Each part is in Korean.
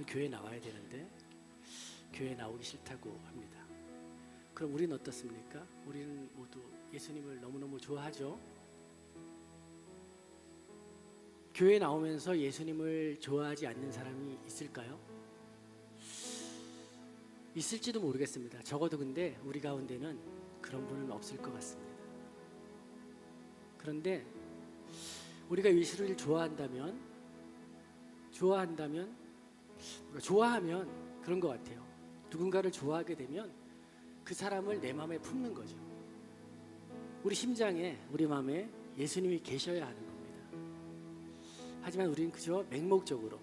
교회 나와야 되는데 교회 나오기 싫다고 합니다. 그럼 우리는 어떻습니까? 우리는 모두 예수님을 너무너무 좋아하죠. 교회 나오면서 예수님을 좋아하지 않는 사람이 있을까요? 있을지도 모르겠습니다. 적어도 근데 우리 가운데는 그런 분은 없을 것 같습니다. 그런데 우리가 예수를 좋아하면 그런 것 같아요. 누군가를 좋아하게 되면 그 사람을 내 마음에 품는 거죠. 우리 심장에, 우리 마음에 예수님이 계셔야 하는 겁니다. 하지만 우리는 그저 맹목적으로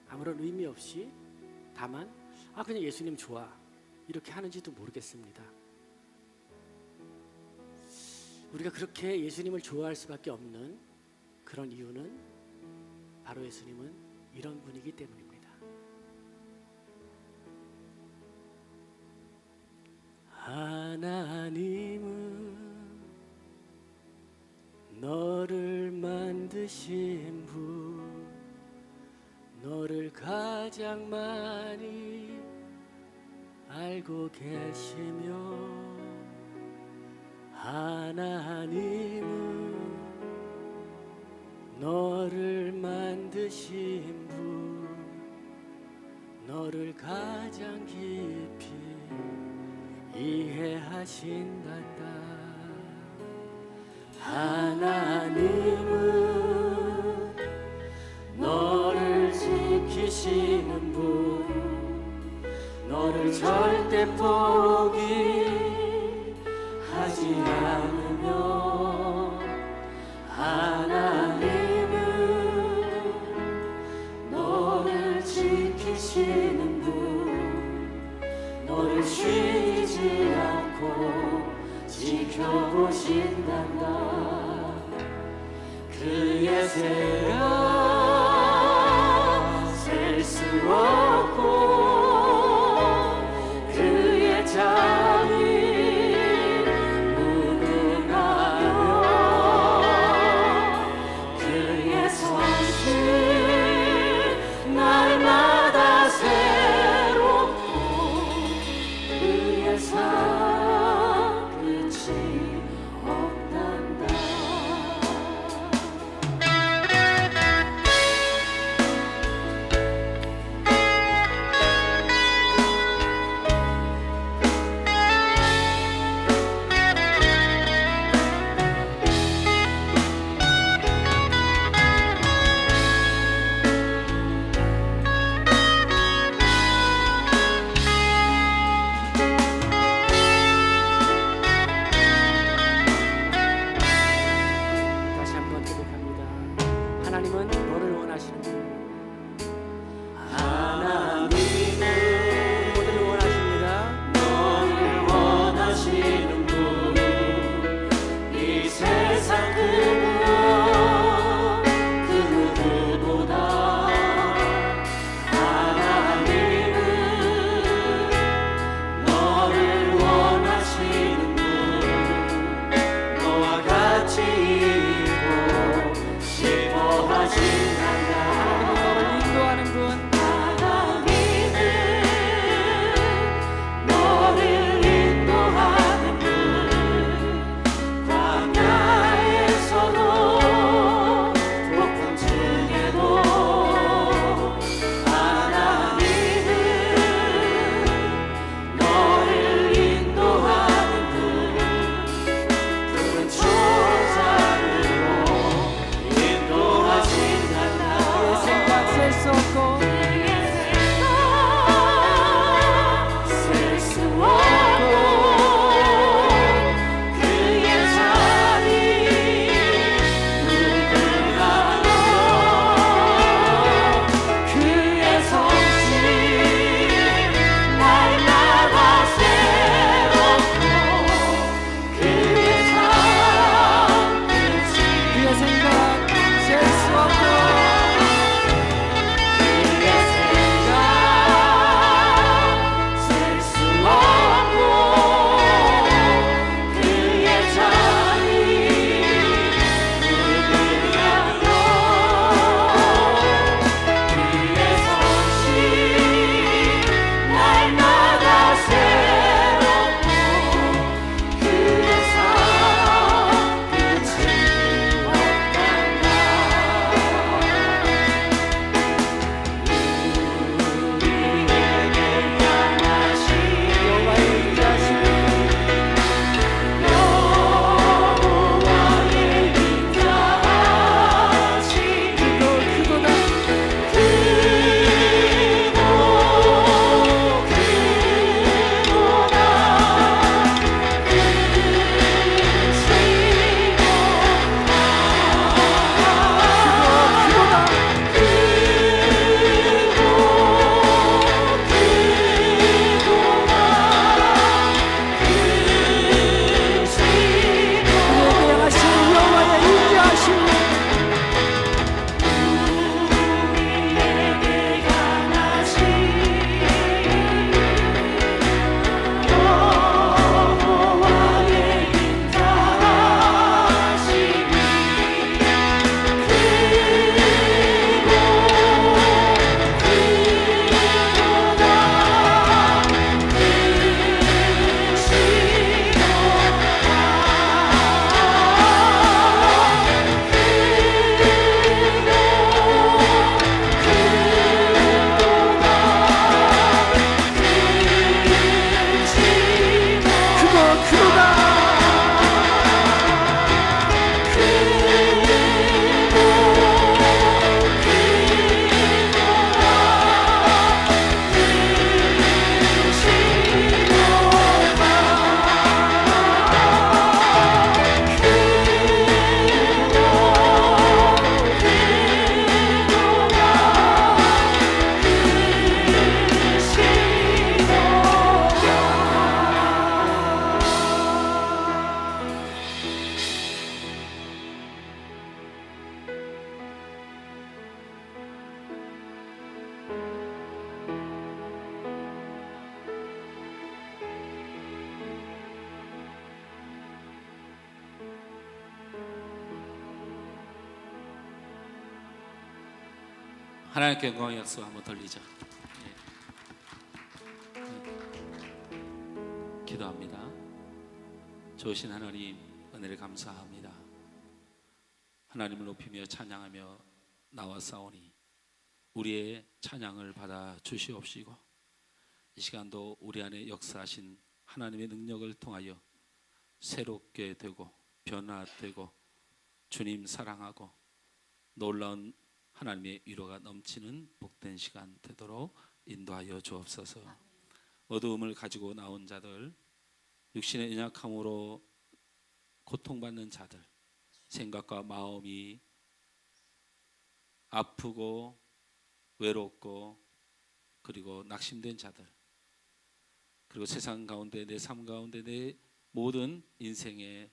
아무런 의미 없이 다만 그냥 예수님 좋아 이렇게 하는지도 모르겠습니다. 우리가 그렇게 예수님을 좋아할 수밖에 없는 그런 이유는 바로 예수님은 이런 분이기 때문입니다. 하나님은 너를 만드신 분, 너를 가장 많이 알고 계시며, 하나님은 너를 만드신 분, 너를 가장 깊이 이해하신단다. 하나님은 너를 지키시는 분, 너를 절대 포기하지 않으며, 하나님은 너를 지키시는 분, 너를 쉬지 않고 지켜보신단다. 그의 세가 셀 수 없고 그의 잠이 무궁하며 그의 손실 날마다 새롭고 그의 사랑 끝이 없단다. 하나님께 영광의 약속 한번 돌리죠. 기도합니다. 좋으신 하나님, 은혜를 감사합니다. 하나님을 높이며 찬양하며 나왔사오니 우리의 찬양을 받아 주시옵시고, 이 시간도 우리 안에 역사하신 하나님의 능력을 통하여 새롭게 되고 변화되고 주님 사랑하고 놀라운 하나님의 위로가 넘치는 복된 시간 되도록 인도하여 주옵소서. 어두움을 가지고 나온 자들, 육신의 연약함으로 고통받는 자들, 생각과 마음이 아프고 외롭고 그리고 낙심된 자들, 그리고 세상 가운데 내 삶 가운데 내 모든 인생의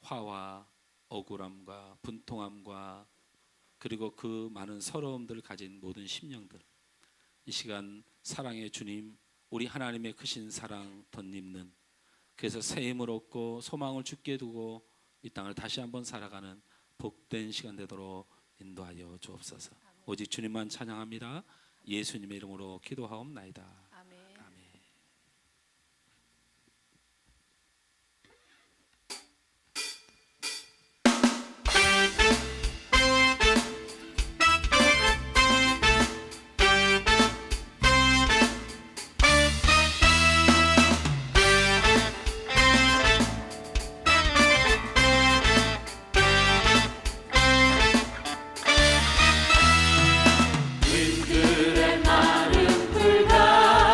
화와 억울함과 분통함과 그리고 그 많은 서러움들을 가진 모든 심령들, 이 시간 사랑의 주님, 우리 하나님의 크신 사랑 덧입는, 그래서 새 힘을 얻고 소망을 주께 두고 이 땅을 다시 한번 살아가는 복된 시간 되도록 인도하여 주옵소서. 오직 주님만 찬양합니다. 예수님의 이름으로 기도하옵나이다. 아멘. 아멘. 그들의 마른 불과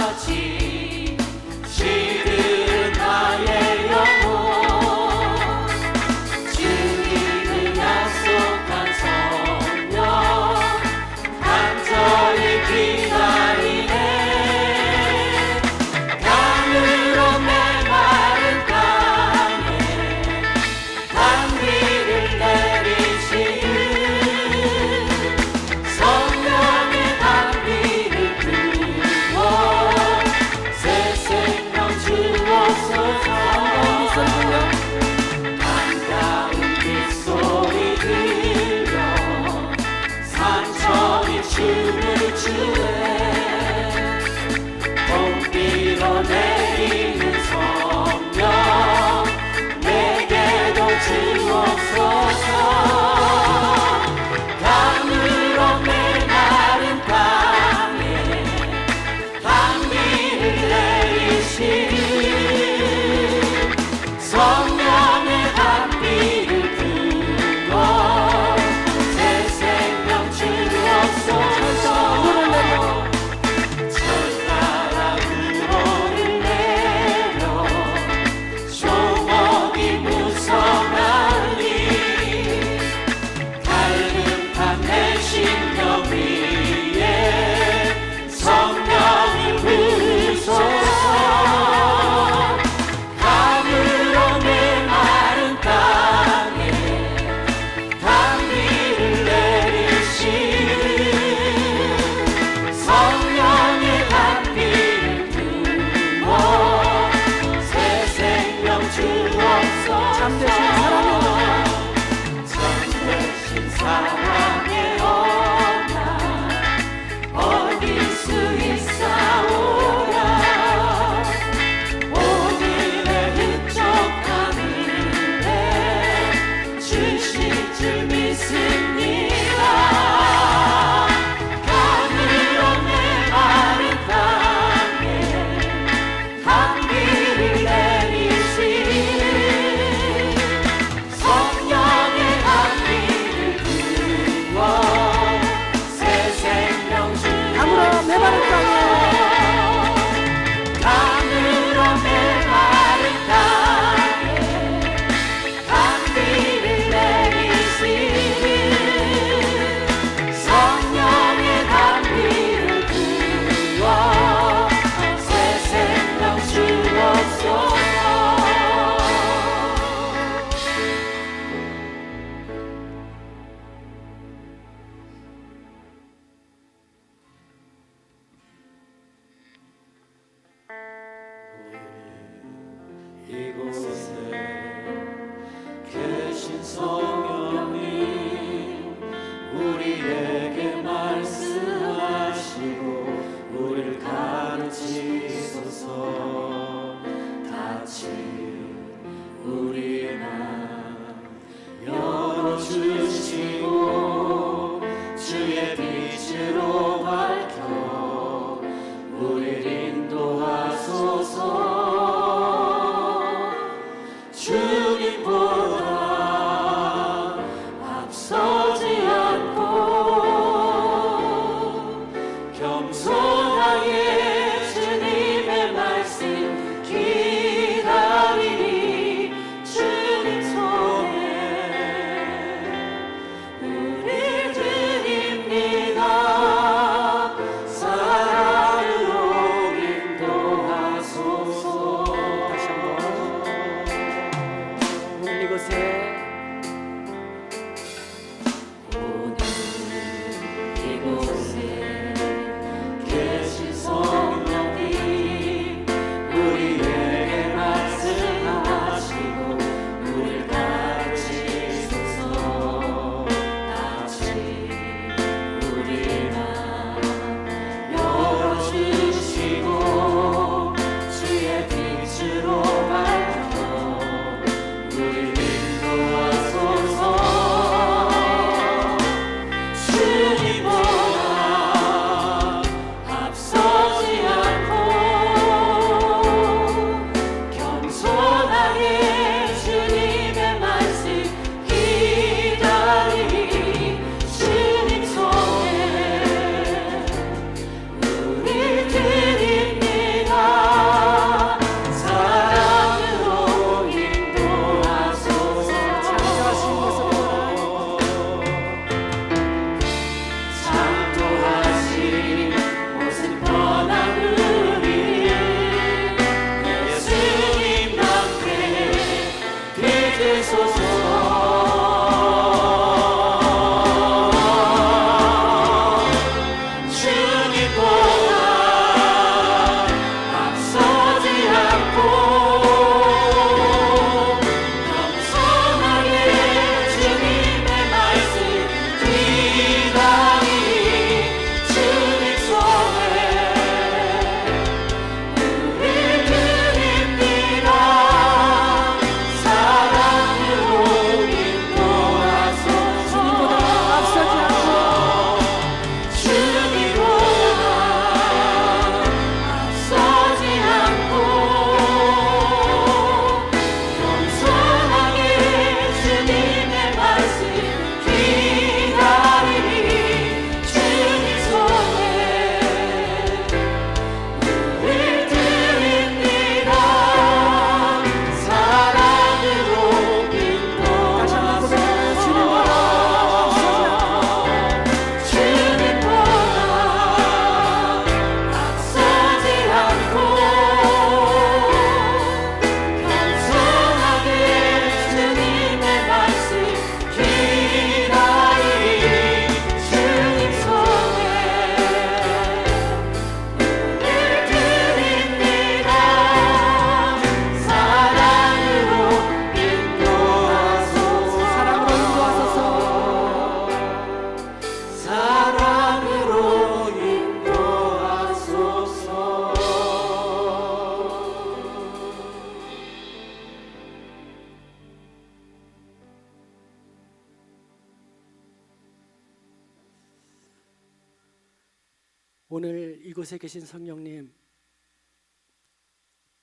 오늘 이곳에 계신 성령님,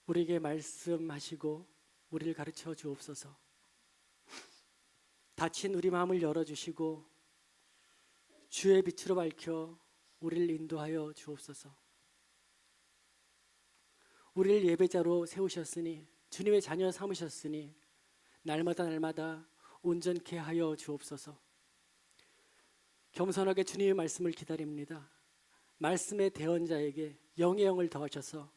우리에게 말씀하시고 우리를 가르쳐 주옵소서. 닫힌 우리 마음을 열어주시고 주의 빛으로 밝혀 우리를 인도하여 주옵소서. 우리를 예배자로 세우셨으니, 주님의 자녀 삼으셨으니 날마다 온전케 하여 주옵소서. 겸손하게 주님의 말씀을 기다립니다. 말씀의 대언자에게 영의 영을 더하셔서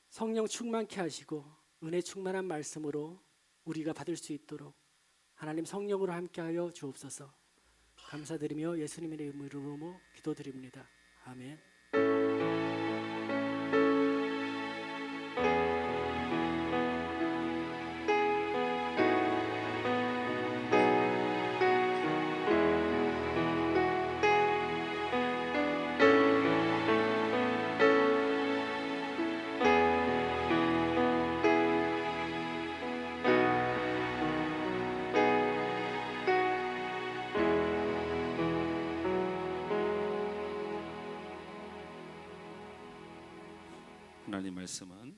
성령 충만케 하시고 은혜 충만한 말씀으로 우리가 받을 수 있도록 하나님 성령으로 함께하여 주옵소서. 감사드리며 예수님의 이름으로 기도드립니다. 아멘. 하나님 말씀은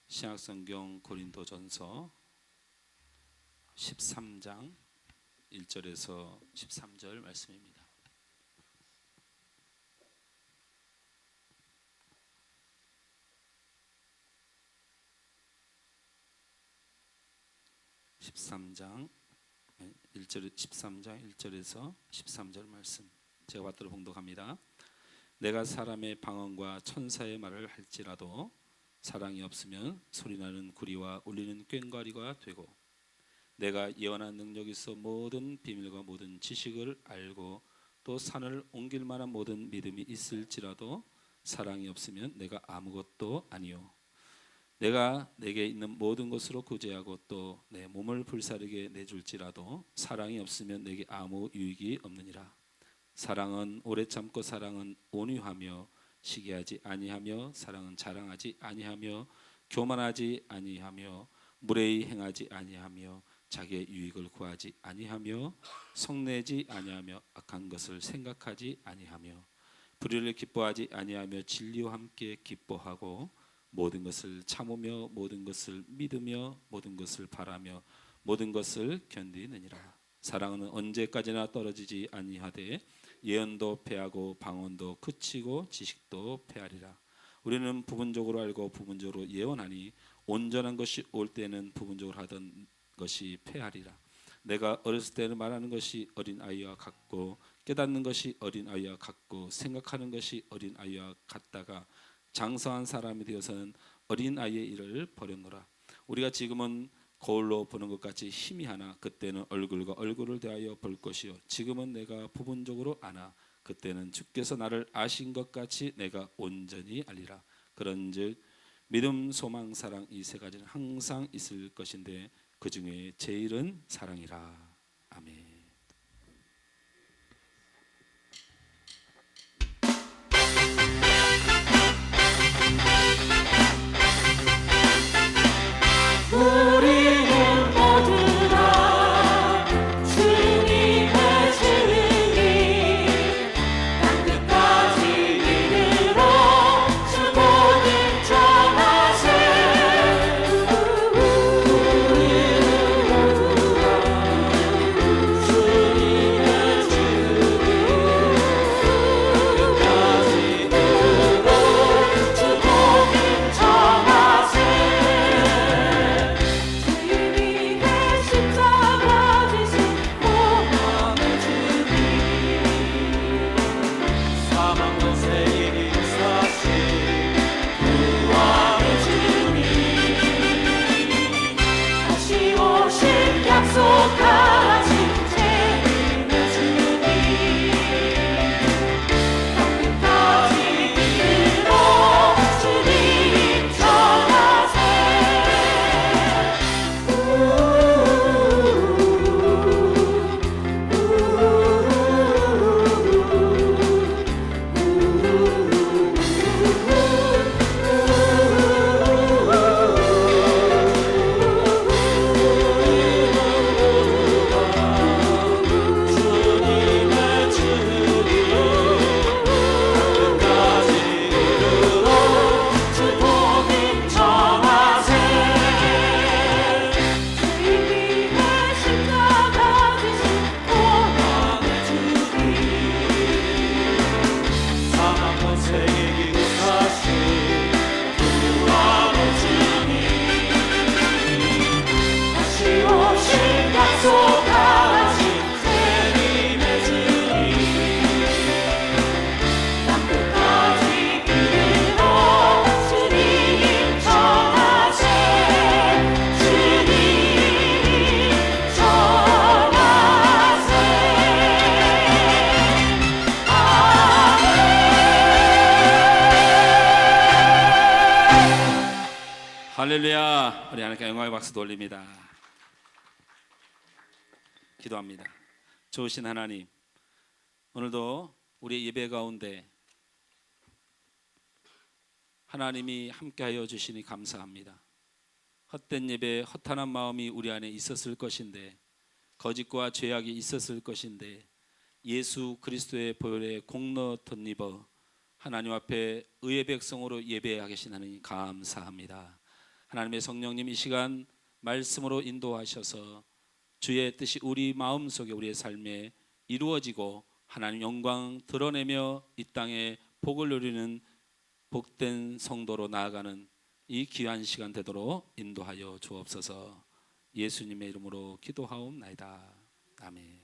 신약성경 고린도전서 13장 1절에서 13절 말씀입니다. (13장 1절에서 13절) 말씀 제가 받들어 봉독합니다. 내가 사람의 방언과 천사의 말을 할지라도 사랑이 없으면 소리나는 구리와 울리는 꽹과리가 되고, 내가 예언한 능력이 있어 모든 비밀과 모든 지식을 알고 또 산을 옮길 만한 모든 믿음이 있을지라도 사랑이 없으면 내가 아무것도 아니요, 내가 내게 있는 모든 것으로 구제하고 또 내 몸을 불사르게 내줄지라도 사랑이 없으면 내게 아무 유익이 없느니라. 사랑은 오래 참고, 사랑은 온유하며 시기하지 아니하며, 사랑은 자랑하지 아니하며 교만하지 아니하며 무례히 행하지 아니하며 자기의 유익을 구하지 아니하며 성내지 아니하며 악한 것을 생각하지 아니하며 불의를 기뻐하지 아니하며 진리와 함께 기뻐하고 모든 것을 참으며 모든 것을 믿으며 모든 것을 바라며 모든 것을 견디느니라. 사랑은 언제까지나 떨어지지 아니하되 예언도 패하고 방언도 그치고 지식도 패하리라. 우리는 부분적으로 알고 부분적으로 예언하니 온전한 것이 올 때는 부분적으로 하던 것이 패하리라. 내가 어렸을 때는 말하는 것이 어린아이와 같고 깨닫는 것이 어린아이와 같고 생각하는 것이 어린아이와 같다가 장성한 사람이 되어서는 어린아이의 일을 버렸노라. 우리가 지금은 거울로 보는 것 같이 희미하나 그때는 얼굴과 얼굴을 대하여 볼 것이요, 지금은 내가 부분적으로 아나 그때는 주께서 나를 아신 것 같이 내가 온전히 알리라. 그런즉 믿음, 소망, 사랑 이 세 가지는 항상 있을 것인데 그 중에 제일은 사랑이라. 아멘. 우리는 모두 다 주님의 증인이 땅끝까지 이르러 주 복음 전하세. 우리는 모두 다 전생에 기사신 구하는 주님 다시 오실 약속하신 재림의 주님 땅 끝까지 믿음으로 주님 전하세 주님 전하세 할렐루야. 우리 하나님께 영광의 박수 돌립니다. 기도합니다. 좋으신 하나님, 오늘도 우리 예배 가운데 하나님이 함께하여 주시니 감사합니다. 헛된 예배, 허탄한 마음이 우리 안에 있었을 것인데, 거짓과 죄악이 있었을 것인데, 예수 그리스도의 보혈에 공로 덧입어 하나님 앞에 의의 백성으로 예배하게 하신 하나님 감사합니다. 하나님의 성령님 이 시간 말씀으로 인도하셔서 주의 뜻이 우리 마음속에 우리의 삶에 이루어지고 하나님 영광 드러내며 이 땅에 복을 누리는 복된 성도로 나아가는 이 귀한 시간 되도록 인도하여 주옵소서. 예수님의 이름으로 기도하옵나이다. 아멘.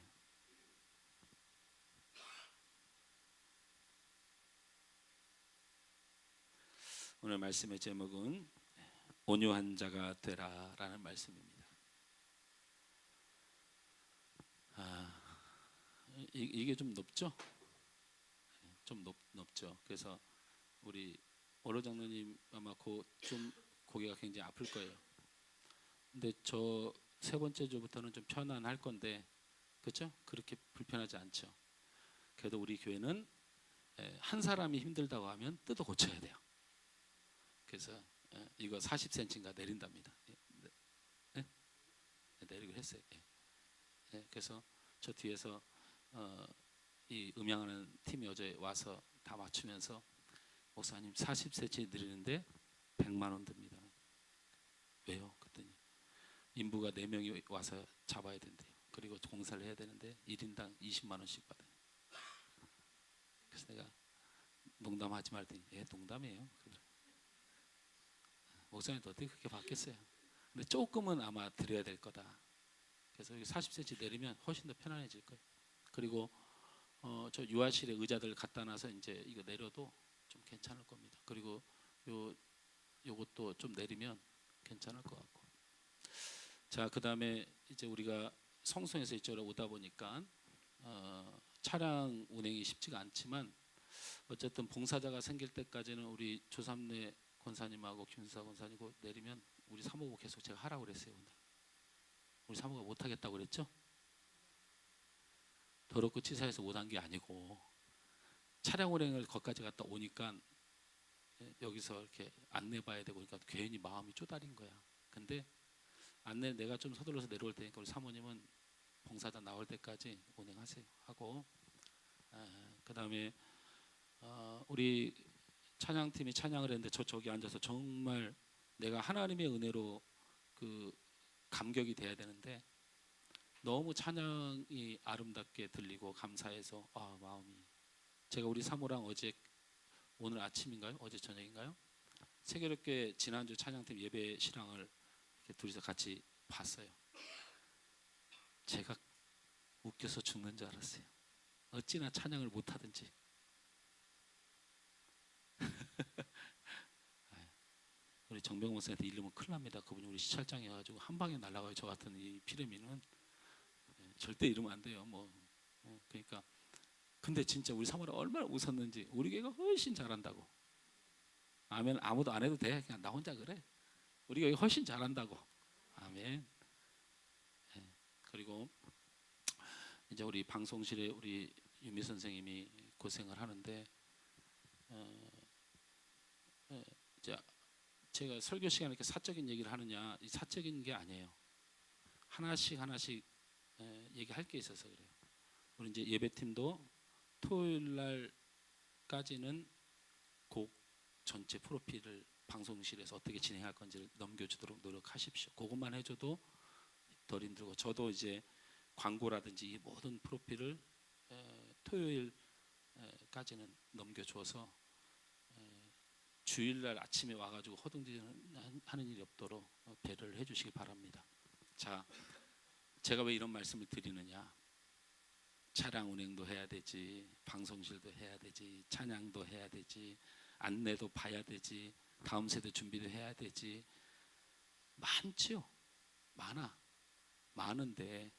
오늘 말씀의 제목은 온유한 자가 되라라는 말씀입니다. 이게 좀 높죠? 좀 높죠. 그래서 우리 오로 장로님 아마 좀 고개가 굉장히 아플 거예요. 근데 저 세 번째 주부터는 좀 편안할 건데, 그렇죠? 그렇게 불편하지 않죠. 그래도 우리 교회는 한 사람이 힘들다고 하면 뜯어 고쳐야 돼요. 그래서 이거 40cm인가 내린답니다. 네? 내리고 했어요. 그래서 저 뒤에서 이 음향하는 팀이 어제 와서 다 맞추면서 목사님 40cm 내리는데 100만 원 듭니다. 왜요? 그랬더니 인부가 4명이 와서 잡아야 된대요. 그리고 공사를 해야 되는데 1인당 20만 원씩 받아요. 그래서 내가 농담하지 말더니 농담이에요. 목사님도 어떻게 그렇게 받겠어요? 근데 조금은 아마 드려야 될 거다. 그래서 여기 40cm 내리면 훨씬 더 편안해질 거예요. 그리고 저 유아실에 의자들 갖다 놔서 이제 이거 내려도 좀 괜찮을 겁니다. 그리고 요것도 좀 내리면 괜찮을 것 같고. 자, 그다음에 이제 우리가 성송에서 이쪽으로 오다 보니까 차량 운행이 쉽지가 않지만 어쨌든 봉사자가 생길 때까지는 우리 조삼래 권사님하고 김수사 권사님고 내리면 우리 사모가 계속 제가 하라고 그랬어요. 오늘 우리 사모가 못하겠다고 그랬죠? 더럽고 치사해서 못한 게 아니고 차량 운행을 거기까지 갔다 오니까 여기서 이렇게 안내 봐야 되고 그러니까 괜히 마음이 쪼달린 거야. 근데 안내 내가 좀 서둘러서 내려올 테니까 우리 사모님은 봉사자 나올 때까지 운행하세요 하고, 그 다음에 우리 찬양팀이 찬양을 했는데 저기 앉아서 정말 내가 하나님의 은혜로 그 감격이 돼야 되는데 너무 찬양이 아름답게 들리고 감사해서 마음이, 제가 우리 사모랑 오늘 아침인가요? 어제 저녁인가요? 세계롭게 지난주 찬양팀 예배 실황을 이렇게 둘이서 같이 봤어요. 제가 웃겨서 죽는 줄 알았어요. 어찌나 찬양을 못하든지. 우리 정병 목사한테 이르면 큰일 납니다. 그분이 우리 시찰장이어가지고 한 방에 날아가요. 저 같은 이 피레미는 절대 이러면 안 돼요. 그러니까 근데 진짜 우리 사모가 얼마나 웃었는지. 우리 교회가 훨씬 잘한다고. 아멘. 아무도 안 해도 돼. 그냥 나 혼자 그래. 우리 교회 훨씬 잘한다고. 아멘. 그리고 이제 우리 방송실에 우리 유미 선생님이 고생을 하는데 이제 제가 설교 시간에 이렇게 사적인 얘기를 하느냐, 이 사적인 게 아니에요. 하나씩 얘기할 게 있어서 그래요. 우리 이제 예배팀도 토요일 날까지는 곡 전체 프로필을 방송실에서 어떻게 진행할 건지를 넘겨주도록 노력하십시오. 그것만 해줘도 덜 힘들고, 저도 이제 광고라든지 이 모든 프로필을 토요일까지는 넘겨줘서 주일날 아침에 와가지고 허둥지둥하는 일이 없도록 배려를 해주시기 바랍니다. 자, 제가 왜 이런 말씀을 드리느냐? 차량 운행도 해야 되지, 방송실도 해야 되지, 찬양도 해야 되지, 안내도 봐야 되지, 다음 세대 준비도 해야 되지. 많지요. 많은데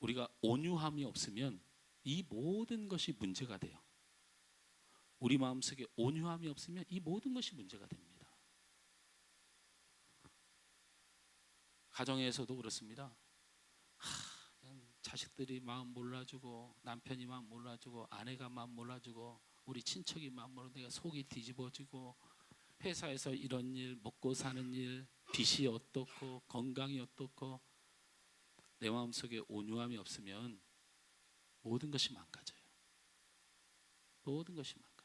우리가 온유함이 없으면 이 모든 것이 문제가 돼요. 우리 마음속에 온유함이 없으면 이 모든 것이 문제가 됩니다. 가정에서도 그렇습니다. 자식들이 마음 몰라주고, 남편이 마음 몰라주고, 아내가 마음 몰라주고, 우리 친척이 마음 몰라주고, 내가 속이 뒤집어지고, 회사에서 이런 일, 먹고 사는 일, 빚이 어떻고 건강이 어떻고, 내 마음속에 온유함이 없으면 모든 것이 망가져요. 모든 것이 망가져요.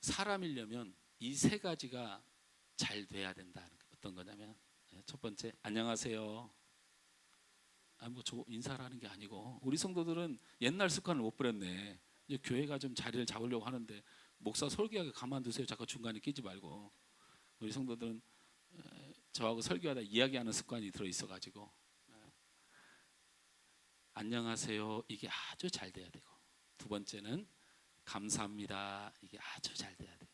사람이려면 이 세 가지가 잘 돼야 된다는 거. 어떤 거냐면, 첫 번째, 안녕하세요. 저 인사를 하는 게 아니고, 우리 성도들은 옛날 습관을 못 버렸네. 이제 교회가 좀 자리를 잡으려고 하는데, 목사 설교하게 가만두세요. 자꾸 중간에 끼지 말고. 우리 성도들은 저하고 설교하다 이야기하는 습관이 들어 있어가지고, 안녕하세요, 이게 아주 잘 돼야 되고, 두 번째는 감사합니다, 이게 아주 잘 돼야 돼요.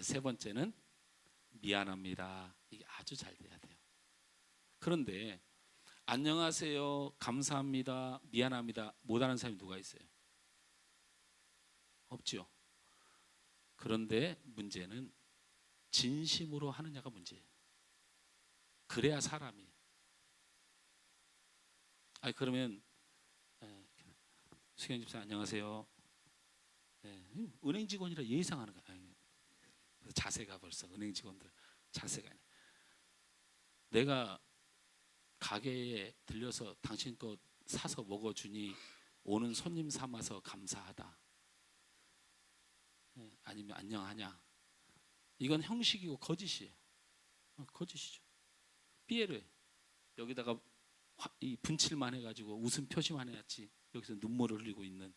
세 번째는 미안합니다, 이게 아주 잘 돼야 돼요. 그런데 안녕하세요, 감사합니다, 미안합니다 못하는 사람이 누가 있어요? 없죠. 그런데 문제는 진심으로 하느냐가 문제예요. 그래야 사람이에요. 그러면 수경 집사 안녕하세요. 은행 직원이라 예의상하는 거야. 자세가 벌써 은행 직원들 자세가 아니야. 내가 가게에 들려서 당신 거 사서 먹어주니 오는 손님 삼아서 감사하다. 아니면 안녕하냐. 이건 형식이고 거짓이에요. 거짓이죠. 삐에르 여기다가 이 분칠만 해가지고 웃음 표시만 해야지 여기서 눈물을 흘리고 있는.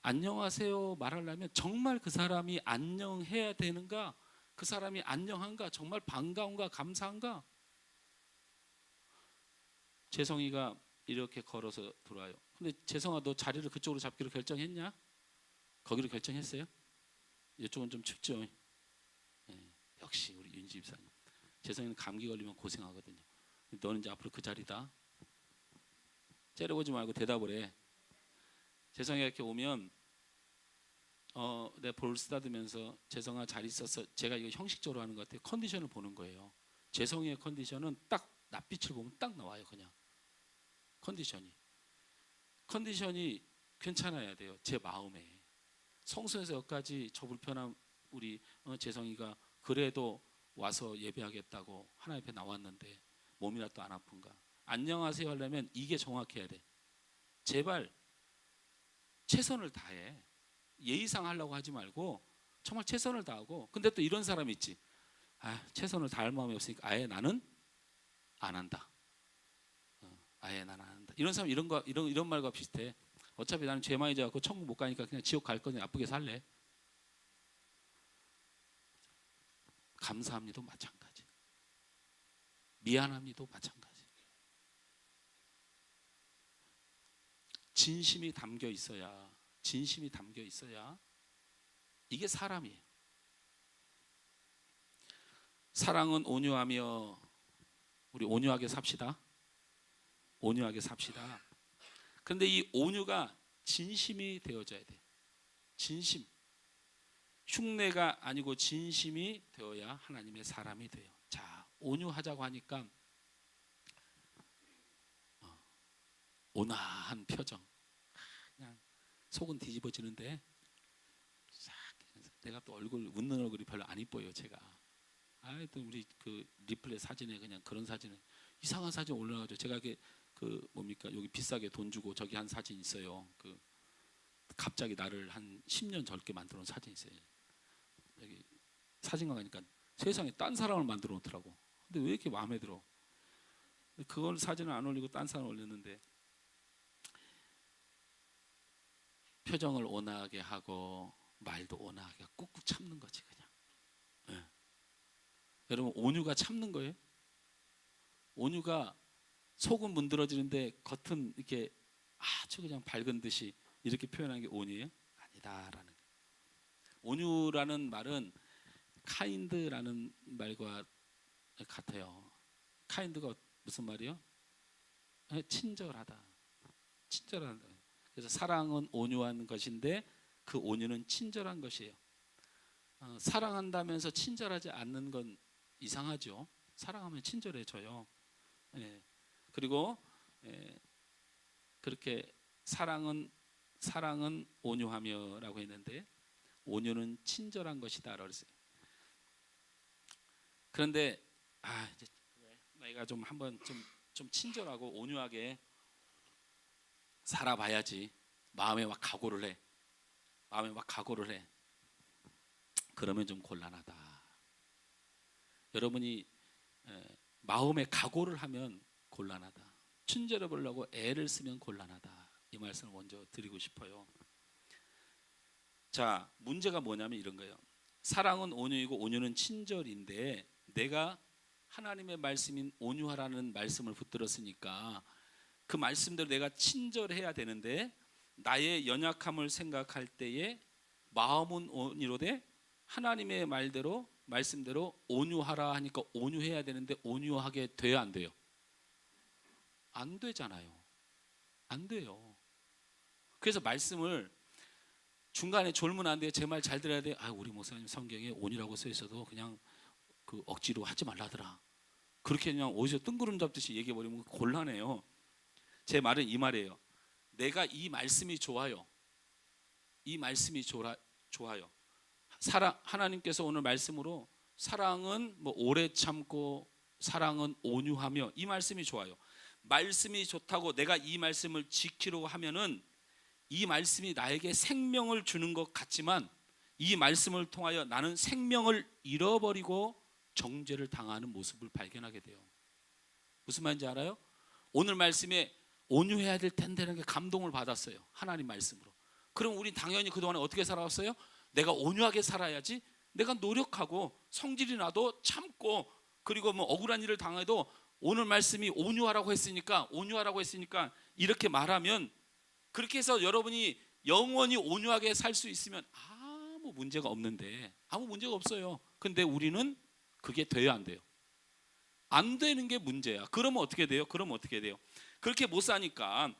안녕하세요 말하려면 정말 그 사람이 안녕해야 되는가, 그 사람이 안녕한가, 정말 반가운가 감사한가. 재성이가 이렇게 걸어서 들어와요. 근데 재성아 너 자리를 그쪽으로 잡기로 결정했냐? 거기로 결정했어요? 이쪽은 좀 춥죠. 역시 우리 윤지 집사님. 재성이는 감기 걸리면 고생하거든요. 너는 이제 앞으로 그 자리다. 째려보지 말고 대답을 해. 재성이가 이렇게 오면 내가 볼 쓰다듬으면서 재성아 잘 있었어. 제가 이거 형식적으로 하는 것 같아요. 컨디션을 보는 거예요. 재성이의 컨디션은 딱 낯빛을 보면 딱 나와요. 그냥 컨디션이 괜찮아야 돼요. 제 마음에. 성소에서 여기까지 저 불편한 우리 재성이가 그래도 와서 예배하겠다고 하나님 앞에 나왔는데 몸이라도 안 아픈가. 안녕하세요 하려면 이게 정확해야 돼. 제발 최선을 다해. 예의상 하려고 하지 말고 정말 최선을 다하고. 근데 또 이런 사람이 있지. 최선을 다할 마음이 없으니까 아예 나는 안 한다. 아예 나는 안 한다. 이런 사람 이런 말과 비슷해. 어차피 나는 죄 많이 져갖고 천국 못 가니까 그냥 지옥 갈 거니 나쁘게 살래. 감사합니다도 마찬가지. 미안합니다도 마찬가지. 진심이 담겨 있어야 이게 사람이에요. 사랑은 온유하며, 우리 온유하게 삽시다. 온유하게 삽시다. 그런데 이 온유가 진심이 되어져야 돼. 진심. 흉내가 아니고 진심이 되어야 하나님의 사람이 돼요. 자, 온유하자고 하니까 온화한 표정. 그냥 속은 뒤집어지는데 내가 또 웃는 얼굴이 별로 안 이뻐요. 제가. 또 우리 그 리플레 사진에 그냥 그런 사진을 이상한 사진 올려가지고 제가 이게 여기 비싸게 돈 주고 저기 한 사진 있어요. 갑자기 나를 한 10년 젊게 만들어 놓은 사진 있어요. 여기 사진관 가니까 세상에 딴 사람을 만들어 놓더라고. 근데 왜 이렇게 마음에 들어? 그걸 사진을 안 올리고 딴 사람 올렸는데 표정을 온화하게 하고 말도 온화하게 꾹꾹 참는 거지 그냥. 예. 여러분 온유가 참는 거예요? 온유가 속은 문드러지는데 겉은 이렇게 아주 그냥 밝은 듯이 이렇게 표현하는 게 온유예요? 아니다라는 거예요. 온유라는 말은 카인드라는 말과 같아요. 카인드가 무슨 말이요? 친절하다. 친절하다. 그래서 사랑은 온유한 것인데 그 온유는 친절한 것이에요. 사랑한다면서 친절하지 않는 건 이상하죠. 사랑하면 친절해져요. 예. 그리고 그렇게 사랑은 온유하며라고 했는데 온유는 친절한 것이다 그랬어요. 그런데 이제 내가 좀 한번 좀 친절하고 온유하게 살아봐야지. 마음에 막 각오를 해. 그러면 좀 곤란하다. 여러분이 마음에 각오를 하면 곤란하다. 친절해 보려고 애를 쓰면 곤란하다. 이 말씀을 먼저 드리고 싶어요. 자, 문제가 뭐냐면 이런 거예요. 사랑은 온유이고 온유는 친절인데 내가 하나님의 말씀인 온유하라는 말씀을 붙들었으니까 그 말씀대로 내가 친절해야 되는데 나의 연약함을 생각할 때에 마음은 온유로되 하나님의 말씀대로 온유하라 하니까 온유해야 되는데 온유하게 돼야 안 돼요? 안 되잖아요. 안 돼요. 그래서 말씀을 중간에 졸면 안 돼요. 제 말 잘 들어야 돼요. 우리 목사님 성경에 온유라고 써 있어도 그냥 그 억지로 하지 말라더라. 그렇게 그냥 어디서 뜬구름 잡듯이 얘기해 버리면 곤란해요. 제 말은 이 말이에요. 내가 이 말씀이 좋아요. 이 말씀이 좋아요. 하나님께서 오늘 말씀으로 사랑은 오래 참고 사랑은 온유하며 이 말씀이 좋아요. 말씀이 좋다고 내가 이 말씀을 지키려고 하면은 이 말씀이 나에게 생명을 주는 것 같지만 이 말씀을 통하여 나는 생명을 잃어버리고 정죄를 당하는 모습을 발견하게 돼요. 무슨 말인지 알아요? 오늘 말씀에 온유해야 될 텐데라는 게 감동을 받았어요. 하나님 말씀으로. 그럼 우린 당연히 그동안에 어떻게 살아왔어요? 내가 온유하게 살아야지. 내가 노력하고 성질이 나도 참고 그리고 억울한 일을 당해도 오늘 말씀이 온유하라고 했으니까 이렇게 말하면 그렇게 해서 여러분이 영원히 온유하게 살 수 있으면 아무 문제가 없는데 아무 문제가 없어요. 근데 우리는 그게 돼야 안 돼요. 안 되는 게 문제야. 그러면 어떻게 돼요? 그렇게 못 사니까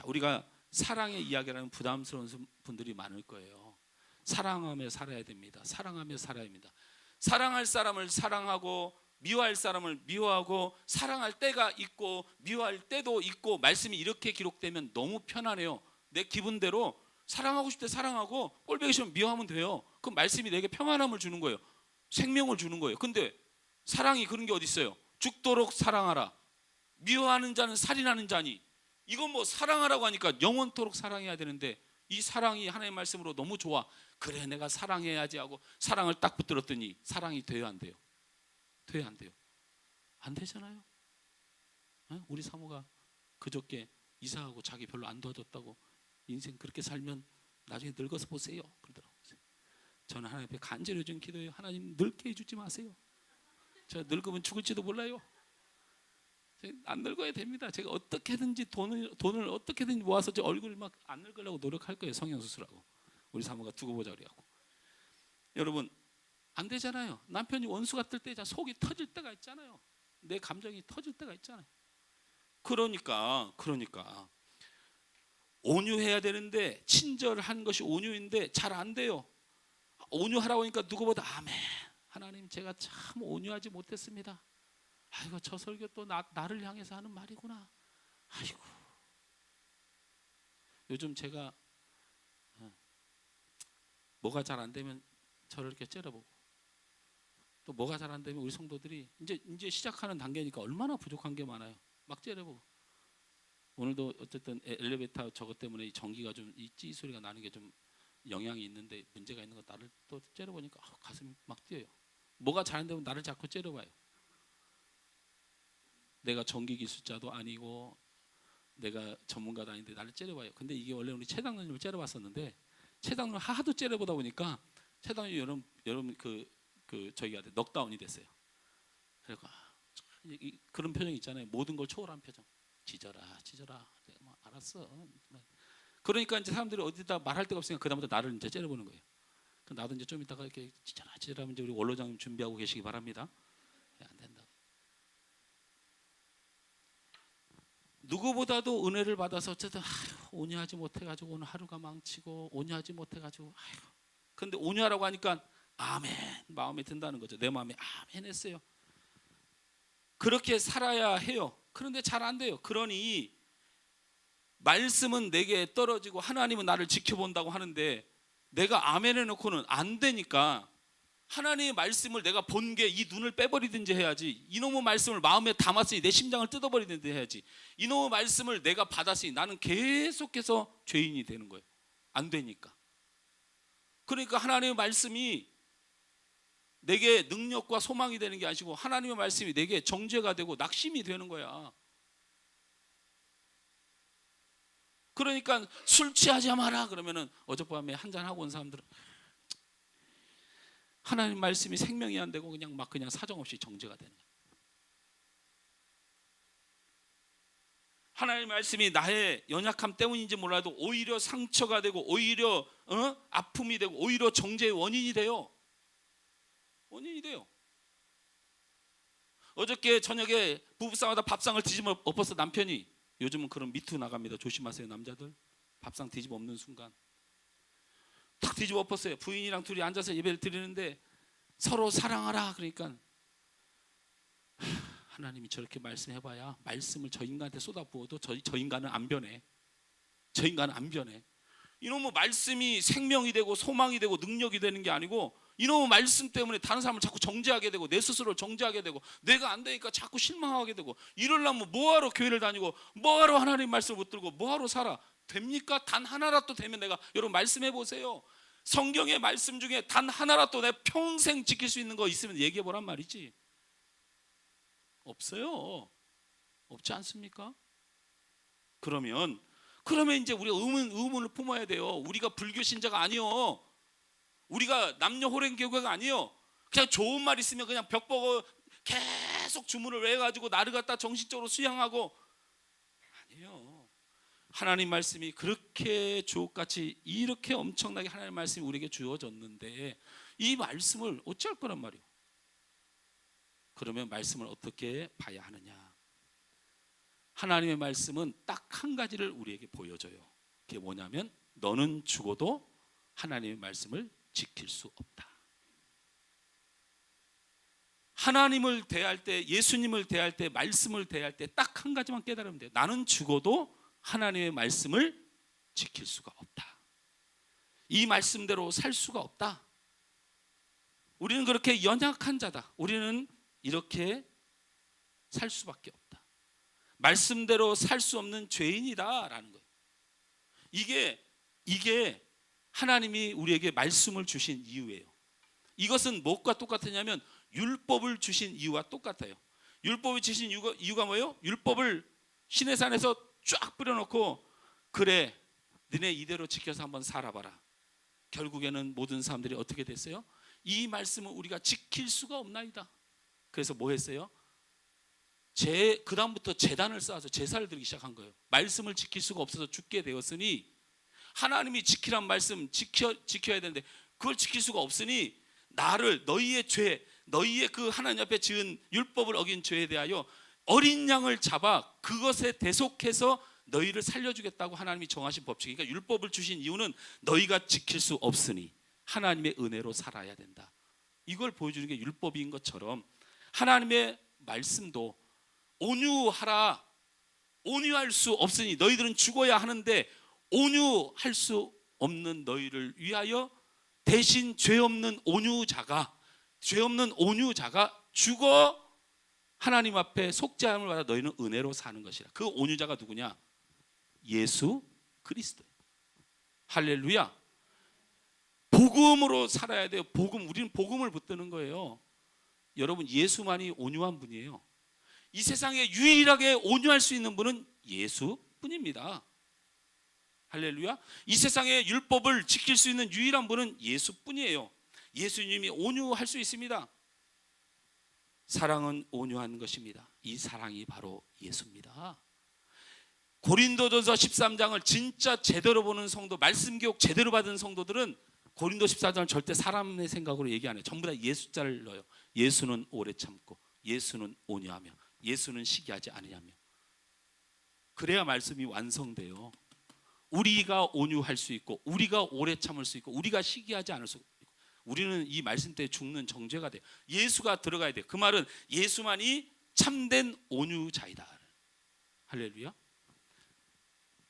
우리가 사랑의 이야기라는 부담스러운 분들이 많을 거예요. 사랑하며 살아야 됩니다. 사랑할 사람을 사랑하고 미워할 사람을 미워하고 사랑할 때가 있고 미워할 때도 있고 말씀이 이렇게 기록되면 너무 편안해요. 내 기분대로 사랑하고 싶을 때 사랑하고 꼴보기 싫으면 미워하면 돼요. 그 말씀이 내게 평안함을 주는 거예요. 생명을 주는 거예요. 근데 사랑이 그런 게 어디 있어요? 죽도록 사랑하라. 미워하는 자는 살인하는 자니. 이건 사랑하라고 하니까 영원토록 사랑해야 되는데 이 사랑이 하나님의 말씀으로 너무 좋아. 그래 내가 사랑해야지 하고 사랑을 딱 붙들었더니 사랑이 돼요 안 돼요? 돼요 안 돼요? 안 되잖아요. 우리 사모가 그저께 이사하고 자기 별로 안 도와줬다고 인생 그렇게 살면 나중에 늙어서 보세요 그러더라고요. 저는 하나님 앞에 간절히 좀 기도해요. 하나님 늙게 해주지 마세요. 제가 늙으면 죽을지도 몰라요. 안 늙어야 됩니다. 제가 어떻게든지 돈을 어떻게든지 모아서 제 얼굴을 막 안 늙으려고 노력할 거예요. 성형수술하고. 우리 사모가 두고 보자 그래갖고. 여러분 안 되잖아요. 남편이 원수가 뜰 때 속이 터질 때가 있잖아요. 내 감정이 터질 때가 있잖아요. 그러니까 온유해야 되는데 친절한 것이 온유인데 잘 안 돼요. 온유하라고 하니까 누구보다 아멘. 하나님 제가 참 온유하지 못했습니다. 아이고 저 설교 또 나를 향해서 하는 말이구나. 아이고 요즘 제가 뭐가 잘 안 되면 저를 이렇게 째려보고 또 뭐가 잘 안 되면 우리 성도들이 이제 시작하는 단계니까 얼마나 부족한 게 많아요. 막 째려보고 오늘도 어쨌든 엘리베이터 저것 때문에 이 전기가 좀 이 찌 소리가 나는 게 좀 영향이 있는데 문제가 있는 거 나를 또 째려보니까 가슴이 막 뛰어요. 뭐가 잘 안 되면 나를 자꾸 째려봐요. 내가 전기 기술자도 아니고 내가 전문가도 아닌데 나를 째려봐요. 근데 이게 원래 우리 최당노님을 째려봤었는데 최당노 하도 째려보다 보니까 최당노 여러분 저기가 넉다운이 됐어요. 그러니까 그런 표정 있잖아요. 모든 걸 초월한 표정. 짖어라. 내가 뭐 알았어. 그러니까 이제 사람들이 어디다 말할 데가 없으니까 그다음부터 나를 이제 째려보는 거예요. 나도 이제 좀 이따가 이렇게 짖어라 하면 이제 우리 원로장님 준비하고 계시기 바랍니다. 안 된다. 누구보다도 은혜를 받아서 어쨌든 온유하지 못해가지고 오늘 하루가 망치고 온유하지 못해가지고 근데 온유하라고 하니까 아멘 마음에 든다는 거죠. 내 마음에 아멘 했어요. 그렇게 살아야 해요. 그런데 잘 안 돼요. 그러니 말씀은 내게 떨어지고 하나님은 나를 지켜본다고 하는데 내가 아멘 해놓고는 안 되니까 하나님의 말씀을 내가 본 게 이 눈을 빼버리든지 해야지. 이놈의 말씀을 마음에 담았으니 내 심장을 뜯어버리든지 해야지. 이놈의 말씀을 내가 받았으니 나는 계속해서 죄인이 되는 거예요. 안 되니까. 그러니까 하나님의 말씀이 내게 능력과 소망이 되는 게 아니고 하나님의 말씀이 내게 정죄가 되고 낙심이 되는 거야. 그러니까 술 취하지 마라 그러면은 어젯밤에 한잔 하고 온 사람들은 하나님 말씀이 생명이 안 되고 그냥 사정없이 정죄가 되는 거야. 하나님 말씀이 나의 연약함 때문인지 몰라도 오히려 상처가 되고 오히려 아픔이 되고 오히려 정죄의 원인이 돼요. 어저께 저녁에 부부싸움하다 밥상을 뒤집어 엎어서 남편이 요즘은 그런 미투 나갑니다. 조심하세요 남자들. 밥상 뒤집어 엎는 순간 탁 뒤집어 엎었어요. 부인이랑 둘이 앉아서 예배를 드리는데 서로 사랑하라 그러니까 하나님이 저렇게 말씀해봐야 말씀을 저 인간한테 쏟아부어도 저 인간은 안 변해. 이놈의 말씀이 생명이 되고 소망이 되고 능력이 되는 게 아니고 이놈의 말씀 때문에 다른 사람을 자꾸 정죄하게 되고 내 스스로를 정죄하게 되고 내가 안 되니까 자꾸 실망하게 되고 이러려면 뭐하러 교회를 다니고 뭐하러 하나님 말씀을 붙들고 뭐하러 살아. 됩니까? 단 하나라도 되면 내가 여러분 말씀해 보세요. 성경의 말씀 중에 단 하나라도 내 평생 지킬 수 있는 거 있으면 얘기해 보란 말이지. 없어요. 없지 않습니까? 그러면 이제 우리가 의문을 품어야 돼요. 우리가 불교 신자가 아니요. 우리가 남녀 호랭 교회가 아니요. 그냥 좋은 말 있으면 그냥 벽 보고 계속 주문을 외워가지고 나를 갖다 정신적으로 수양하고 아니에요. 하나님 말씀이 그렇게 주옥같이 이렇게 엄청나게 하나님 말씀이 우리에게 주어졌는데 이 말씀을 어찌할 거란 말이에요. 그러면 말씀을 어떻게 봐야 하느냐? 하나님의 말씀은 딱 한 가지를 우리에게 보여줘요. 그게 뭐냐면 너는 죽어도 하나님의 말씀을 지킬 수 없다. 하나님을 대할 때, 예수님을 대할 때, 말씀을 대할 때 딱 한 가지만 깨달으면 돼요. 나는 죽어도 하나님의 말씀을 지킬 수가 없다. 이 말씀대로 살 수가 없다. 우리는 그렇게 연약한 자다. 우리는 이렇게 살 수밖에 없다. 말씀대로 살 수 없는 죄인이다라는 거예요. 이게 하나님이 우리에게 말씀을 주신 이유예요. 이것은 무엇과 똑같으냐면 율법을 주신 이유와 똑같아요. 율법을 주신 이유가 뭐예요? 율법을 시내산에서 쫙 뿌려놓고 그래 너네 이대로 지켜서 한번 살아봐라. 결국에는 모든 사람들이 어떻게 됐어요? 이 말씀을 우리가 지킬 수가 없나이다. 그래서 뭐 했어요? 그 다음부터 제단을 쌓아서 제사를 드리기 시작한 거예요. 말씀을 지킬 수가 없어서 죽게 되었으니 하나님이 지키란 말씀 지켜야 되는데 그걸 지킬 수가 없으니 나를 너희의 죄, 너희의 그 하나님 앞에 지은 율법을 어긴 죄에 대하여 어린 양을 잡아 그것에 대속해서 너희를 살려주겠다고 하나님이 정하신 법칙. 그러니까 율법을 주신 이유는 너희가 지킬 수 없으니 하나님의 은혜로 살아야 된다. 이걸 보여주는 게 율법인 것처럼 하나님의 말씀도 온유하라. 온유할 수 없으니 너희들은 죽어야 하는데 온유할 수 없는 너희를 위하여 대신 죄 없는 온유자가 죽어 하나님 앞에 속죄함을 받아 너희는 은혜로 사는 것이라. 그 온유자가 누구냐? 예수 그리스도. 할렐루야. 복음으로 살아야 돼요. 우리는 복음을 붙드는 거예요. 여러분 예수만이 온유한 분이에요. 이 세상에 유일하게 온유할 수 있는 분은 예수 뿐입니다. 할렐루야. 이 세상의 율법을 지킬 수 있는 유일한 분은 예수뿐이에요. 예수님이 온유할 수 있습니다. 사랑은 온유한 것입니다. 이 사랑이 바로 예수입니다. 고린도전서 13장을 진짜 제대로 보는 성도, 말씀 교육 제대로 받은 성도들은 고린도 14장을 절대 사람의 생각으로 얘기 안 해요. 전부 다 예수자를 넣어요. 예수는 오래 참고, 예수는 온유하며, 예수는 시기하지 않으냐며. 그래야 말씀이 완성돼요. 우리가 온유할 수 있고, 우리가 오래 참을 수 있고, 우리가 시기하지 않을 수 있고, 우리는 이 말씀 때문에 죽는 정죄가 돼요. 예수가 들어가야 돼요. 그 말은 예수만이 참된 온유자이다. 할렐루야.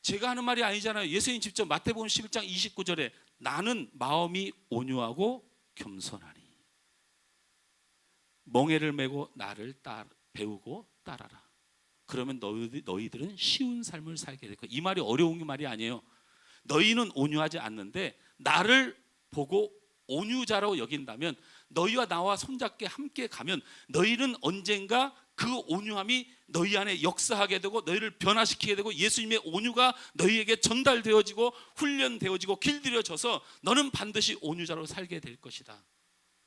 제가 하는 말이 아니잖아요. 예수님 직접 마태복음 11장 29절에 나는 마음이 온유하고 겸손하니 멍에를 메고 나를 배우고 따라라. 그러면 너희들은 쉬운 삶을 살게 될 거야. 이 말이 어려운 말이 아니에요. 너희는 온유하지 않는데 나를 보고 온유자로 여긴다면, 너희와 나와 손잡게 함께 가면 너희는 언젠가 그 온유함이 너희 안에 역사하게 되고 너희를 변화시키게 되고 예수님의 온유가 너희에게 전달되어지고 훈련되어지고 길들여져서 너는 반드시 온유자로 살게 될 것이다.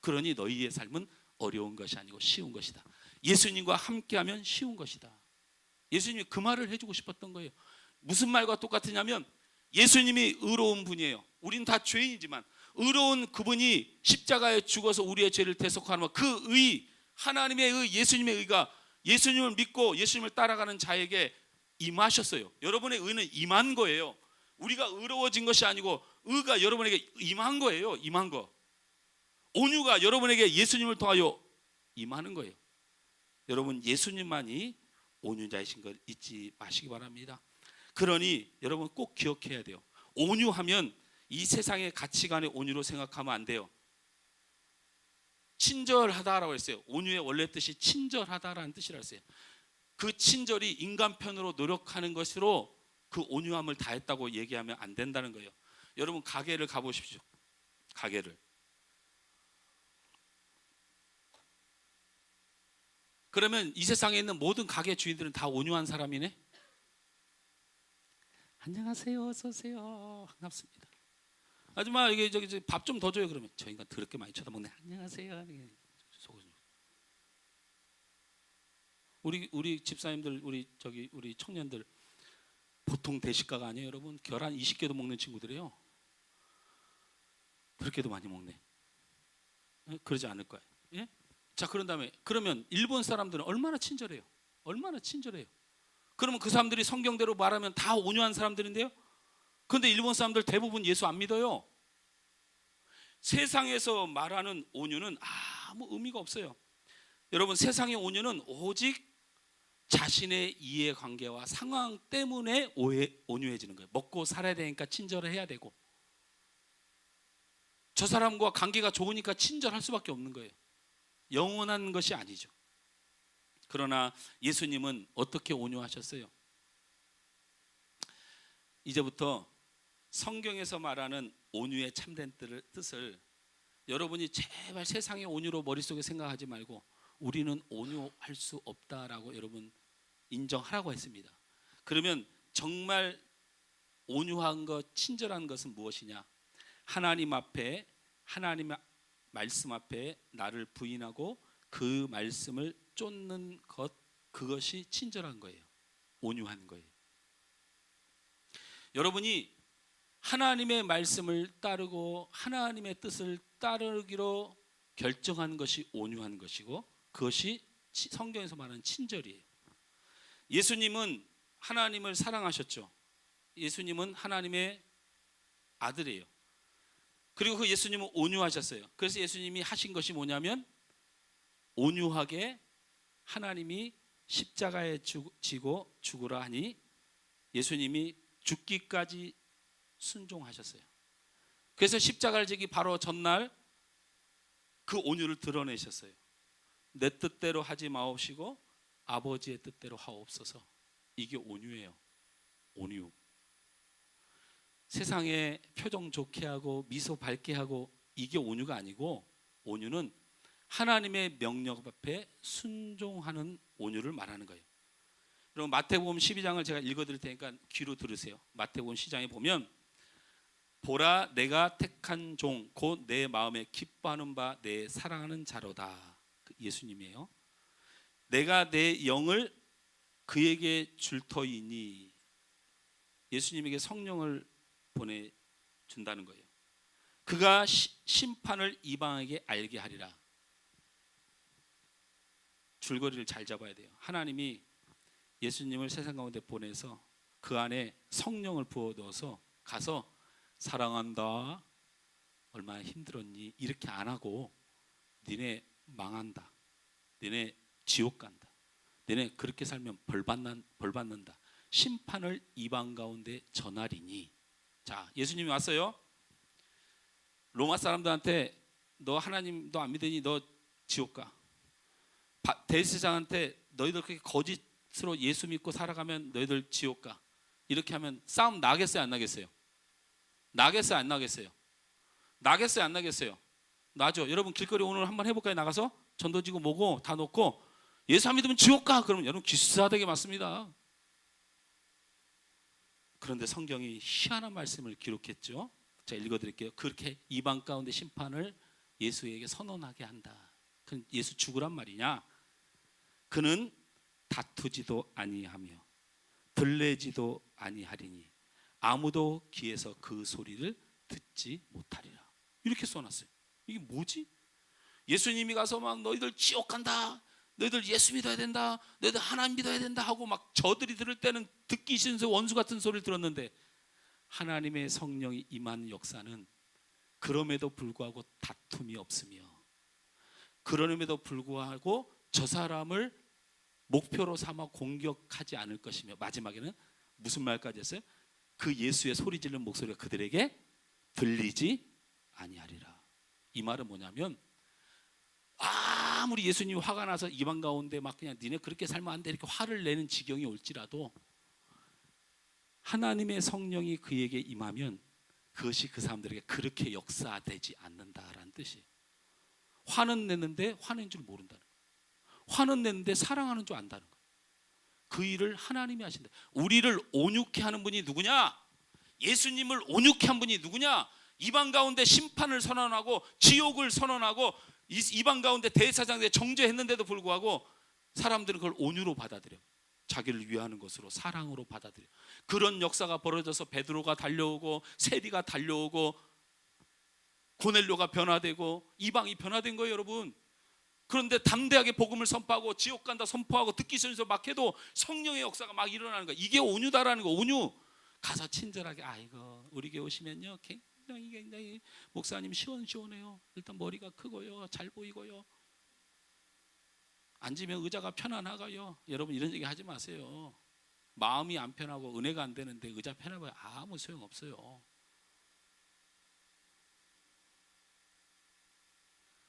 그러니 너희의 삶은 어려운 것이 아니고 쉬운 것이다. 예수님과 함께하면 쉬운 것이다. 예수님이 그 말을 해주고 싶었던 거예요. 무슨 말과 똑같으냐면 예수님이 의로운 분이에요. 우린 다 죄인이지만 의로운 그분이 십자가에 죽어서 우리의 죄를 대속하는 그 의, 하나님의 의, 예수님의 의가 예수님을 믿고 예수님을 따라가는 자에게 임하셨어요. 여러분의 의는 임한 거예요. 우리가 의로워진 것이 아니고 의가 여러분에게 임한 거예요. 임한 거. 온유가 여러분에게 예수님을 통하여 임하는 거예요. 여러분, 예수님만이 온유자이신 걸 잊지 마시기 바랍니다. 그러니 여러분 꼭 기억해야 돼요. 온유하면 이 세상의 가치관의 온유로 생각하면 안 돼요. 친절하다라고 했어요. 온유의 원래 뜻이 친절하다라는 뜻이라고 했어요. 그 친절이 인간 편으로 노력하는 것으로 그 온유함을 다했다고 얘기하면 안 된다는 거예요. 여러분 가게를 가보십시오. 가게를. 그러면 이 세상에 있는 모든 가게 주인들은 다 온유한 사람이네? 안녕하세요, 어서 오세요. 반갑습니다. 아줌마 이게 저기 밥 좀 더 줘요. 그러면 저 인간 더럽게 많이 쳐다보네. 안녕하세요. 우리 집사님들, 우리 청년들 보통 대식가가 아니에요, 여러분. 계란 20개도 먹는 친구들이에요. 그렇게도 많이 먹네. 그러지 않을 거예요. 예? 자, 그런 다음에 그러면 일본 사람들은 얼마나 친절해요. 얼마나 친절해요. 그러면 그 사람들이 성경대로 말하면 다 온유한 사람들인데요. 그런데 일본 사람들 대부분 예수 안 믿어요. 세상에서 말하는 온유는 아무 의미가 없어요. 여러분, 세상의 온유는 오직 자신의 이해관계와 상황 때문에 온유해지는 거예요. 먹고 살아야 되니까 친절을 해야 되고, 저 사람과 관계가 좋으니까 친절할 수밖에 없는 거예요. 영원한 것이 아니죠. 그러나 예수님은 어떻게 온유하셨어요? 이제부터 성경에서 말하는 온유의 참된 뜻을 여러분이 제발 세상의 온유로 머릿속에 생각하지 말고 우리는 온유할 수 없다라고 여러분 인정하라고 했습니다. 그러면 정말 온유한 것, 친절한 것은 무엇이냐? 하나님 앞에, 하나님의 말씀 앞에 나를 부인하고 그 말씀을 쫓는 것, 그것이 친절한 거예요. 온유한 거예요. 여러분이 하나님의 말씀을 따르고 하나님의 뜻을 따르기로 결정한 것이 온유한 것이고, 그것이 성경에서 말하는 친절이에요. 예수님은 하나님을 사랑하셨죠. 예수님은 하나님의 아들이에요. 그리고 그 예수님은 온유하셨어요. 그래서 예수님이 하신 것이 뭐냐면 온유하게 하나님이 십자가에 지고 죽으라 하니 예수님이 죽기까지 순종하셨어요. 그래서 십자가를 지기 바로 전날 그 온유를 드러내셨어요. 내 뜻대로 하지 마옵시고 아버지의 뜻대로 하옵소서. 이게 온유예요. 온유. 세상에 표정 좋게 하고 미소 밝게 하고 이게 온유가 아니고, 온유는 하나님의 명령 앞에 순종하는 온유를 말하는 거예요. 그럼 마태복음 12장을 제가 읽어드릴 테니까 귀로 들으세요. 마태복음 12장에 보면 보라 내가 택한 종 곧 내 마음에 기뻐하는 바 내 사랑하는 자로다. 예수님이에요. 내가 내 영을 그에게 줄 터이니 예수님에게 성령을 보내준다는 거예요. 그가 심판을 이방에게 알게 하리라. 줄거리를 잘 잡아야 돼요. 하나님이 예수님을 세상 가운데 보내서 그 안에 성령을 부어 넣어서 가서 사랑한다, 얼마나 힘들었니 이렇게 안 하고 니네 망한다, 니네 지옥 간다, 니네 그렇게 살면 벌 받는다, 심판을 이방 가운데 전하리니. 자, 예수님이 왔어요. 로마 사람들한테 너 하나님 너 안 믿으니 너 지옥 가. 대제사장한테 너희들 그렇게 거짓으로 예수 믿고 살아가면 너희들 지옥 가. 이렇게 하면 싸움 나겠어요 안 나겠어요? 나겠어요 안 나겠어요? 나겠어요 안 나겠어요? 나죠. 여러분 길거리 오늘 한번 해볼까요? 나가서 전도지구 뭐고 다 놓고 예수 안 믿으면 지옥 가. 그러면 여러분 기싸되게 맞습니다. 그런데 성경이 희한한 말씀을 기록했죠. 제가 읽어드릴게요. 그렇게 이방 가운데 심판을 예수에게 선언하게 한다. 그럼 예수 죽으란 말이냐? 그는 다투지도 아니하며 들레지도 아니하리니 아무도 귀에서 그 소리를 듣지 못하리라. 이렇게 써놨어요. 이게 뭐지? 예수님이 가서 막 너희들 지옥 간다, 너희들 예수 믿어야 된다, 너희들 하나님 믿어야 된다 하고 막 저들이 들을 때는 듣기 싫은 원수 같은 소리를 들었는데 하나님의 성령이 임한 역사는 그럼에도 불구하고 다툼이 없으며 그럼에도 불구하고 저 사람을 목표로 삼아 공격하지 않을 것이며 마지막에는 무슨 말까지 했어요? 그 예수의 소리 지르는 목소리가 그들에게 들리지 아니하리라. 이 말은 뭐냐면 아무리 예수님이 화가 나서 이방 가운데 막 그냥 니네 그렇게 살면 안 돼 이렇게 화를 내는 지경이 올지라도 하나님의 성령이 그에게 임하면 그것이 그 사람들에게 그렇게 역사되지 않는다라는 뜻이에요. 화는 내는데 화낸 줄 모른다는 거예요. 화는 내는데 사랑하는 줄 안다는 거예요. 그 일을 하나님이 하신다. 우리를 온유케 하는 분이 누구냐? 예수님을 온유케 한 분이 누구냐? 이방 가운데 심판을 선언하고 지옥을 선언하고 이방 가운데 대제사장에 정죄했는데도 불구하고 사람들은 그걸 온유로 받아들여. 자기를 위하는 것으로 사랑으로 받아들여. 그런 역사가 벌어져서 베드로가 달려오고 세리가 달려오고 고넬료가 변화되고 이방이 변화된 거예요, 여러분. 그런데 담대하게 복음을 선포하고 지옥 간다 선포하고 듣기 싫어서 막 해도 성령의 역사가 막 일어나는 거야. 이게 온유다라는 거. 온유. 가서 친절하게 아이고 우리 교회 오시면요 굉장히 목사님 시원시원해요. 일단 머리가 크고요, 잘 보이고요, 앉으면 의자가 편안하고요. 여러분 이런 얘기 하지 마세요. 마음이 안 편하고 은혜가 안 되는데 의자 편해봐야 아무 소용없어요.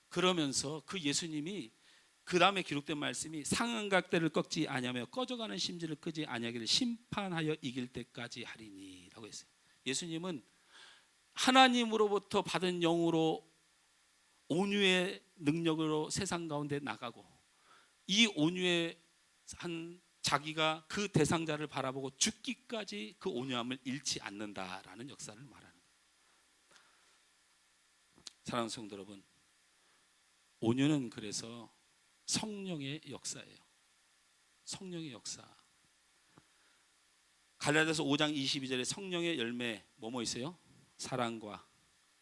그러면서 그 예수님이 그 다음에 기록된 말씀이 상한각대를 꺾지 아니하며 꺼져가는 심지를 끄지 아니하기를 심판하여 이길 때까지 하리니 라고 했어요. 예수님은 하나님으로부터 받은 영으로 온유의 능력으로 세상 가운데 나가고 이 온유의 한 자기가 그 대상자를 바라보고 죽기까지 그 온유함을 잃지 않는다라는 역사를 말하는 거예요. 사랑하는 성도 여러분, 온유는 그래서 성령의 역사예요. 성령의 역사. 갈라디아서 5장 22절에 성령의 열매 뭐뭐 있어요? 사랑과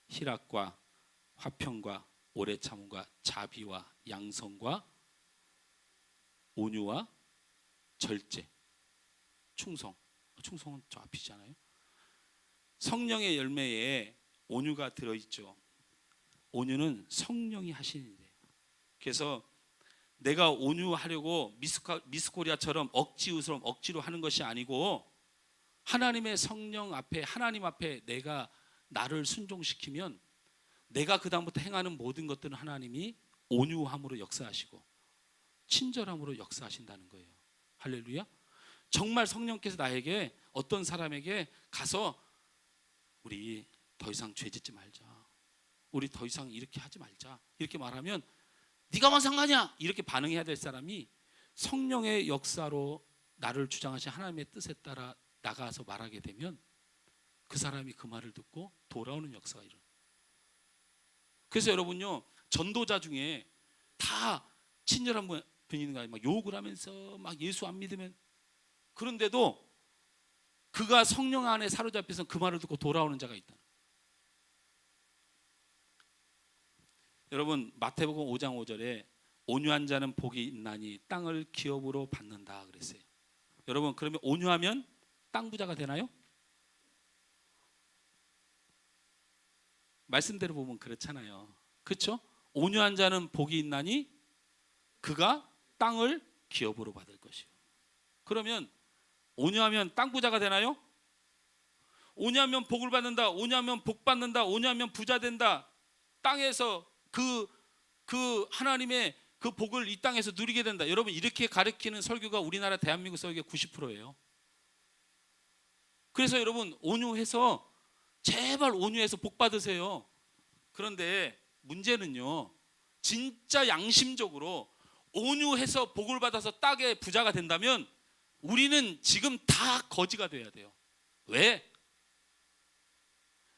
희락과 화평과 오래 참음과 자비와 양성과 온유와 절제, 충성. 충성은 저 앞이잖아요. 성령의 열매에 온유가 들어있죠. 온유는 성령이 하시는 일이에요. 그래서 내가 온유하려고 미스코리아처럼 억지우스럼 억지로 하는 것이 아니고 하나님의 성령 앞에 하나님 앞에 내가 나를 순종시키면 내가 그 다음부터 행하는 모든 것들은 하나님이 온유함으로 역사하시고 친절함으로 역사하신다는 거예요. 할렐루야. 정말 성령께서 나에게 어떤 사람에게 가서 우리 더 이상 죄 짓지 말자, 우리 더 이상 이렇게 하지 말자 이렇게 말하면 네가 뭔 상관이야 이렇게 반응해야 될 사람이 성령의 역사로 나를 주장하신 하나님의 뜻에 따라 나가서 말하게 되면 그 사람이 그 말을 듣고 돌아오는 역사가 일어나요. 그래서 여러분요, 전도자 중에 다 친절한 분이 있는 거 아니에요. 막 욕을 하면서 막 예수 안 믿으면, 그런데도 그가 성령 안에 사로잡혀서 그 말을 듣고 돌아오는 자가 있다. 여러분, 마태복음 5장 5절에 온유한 자는 복이 있나니 땅을 기업으로 받는다 그랬어요. 여러분, 그러면 온유하면 땅 부자가 되나요? 말씀대로 보면 그렇잖아요. 그렇죠? 온유한 자는 복이 있나니 그가 땅을 기업으로 받을 것이요. 그러면 온유하면 땅 부자가 되나요? 온유하면 복을 받는다, 온유하면 복 받는다, 온유하면 부자 된다, 땅에서 그 하나님의 그 복을 이 땅에서 누리게 된다. 여러분, 이렇게 가르치는 설교가 우리나라 대한민국 설교의 90%예요. 그래서 여러분, 온유해서, 제발 온유해서 복 받으세요. 그런데 문제는요, 진짜 양심적으로 온유해서 복을 받아서 땅의 부자가 된다면 우리는 지금 다 거지가 돼야 돼요. 왜?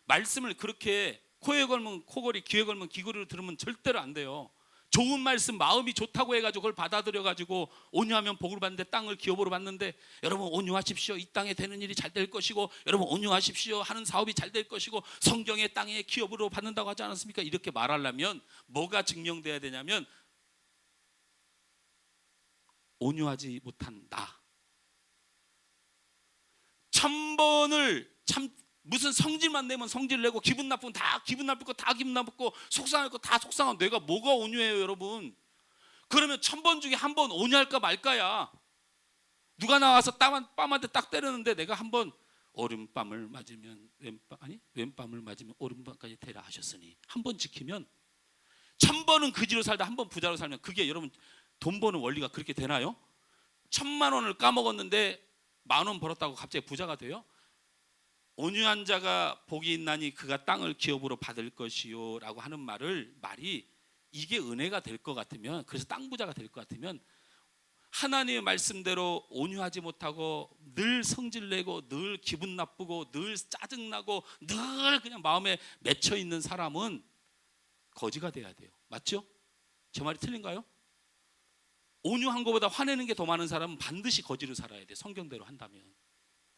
말씀을 그렇게 코에 걸면 코걸이, 귀에 걸면 귀걸이로 들으면 절대로 안 돼요. 좋은 말씀, 마음이 좋다고 해가지고 그걸 받아들여가지고 온유하면 복을 받는데, 땅을 기업으로 받는데, 여러분 온유하십시오, 이 땅에 되는 일이 잘 될 것이고, 여러분 온유하십시오, 하는 사업이 잘 될 것이고, 성경의 땅에 기업으로 받는다고 하지 않았습니까? 이렇게 말하려면 뭐가 증명돼야 되냐면, 온유하지 못한 나, 1000번을 참 무슨 성질만 내면 성질 내고, 기분 나쁘면 다 기분 나쁠 거 다 기분 나쁘고, 속상할 거 다 속상한 내가 뭐가 온유해요, 여러분? 그러면 1000번 중에 한 번 온유할까 말까야. 누가 나와서 뺨한테 딱 때리는데 내가 한번 오른뺨을 맞으면 왼뺨을 맞으면 오른뺨까지 대라 하셨으니, 한 번 지키면 1000번은 그지로 살다 한 번 부자로 살면, 그게 여러분 돈 버는 원리가 그렇게 되나요? 1000만 원을 까먹었는데 10,000원 벌었다고 갑자기 부자가 돼요? 온유한 자가 복이 있나니 그가 땅을 기업으로 받을 것이요 라고 하는 말이 이게 은혜가 될 것 같으면, 그래서 땅 부자가 될 것 같으면, 하나님의 말씀대로 온유하지 못하고 늘 성질내고 늘 기분 나쁘고 늘 짜증나고 늘 그냥 마음에 맺혀 있는 사람은 거지가 돼야 돼요. 맞죠? 제 말이 틀린가요? 온유한 것보다 화내는 게 더 많은 사람은 반드시 거지로 살아야 돼, 성경대로 한다면.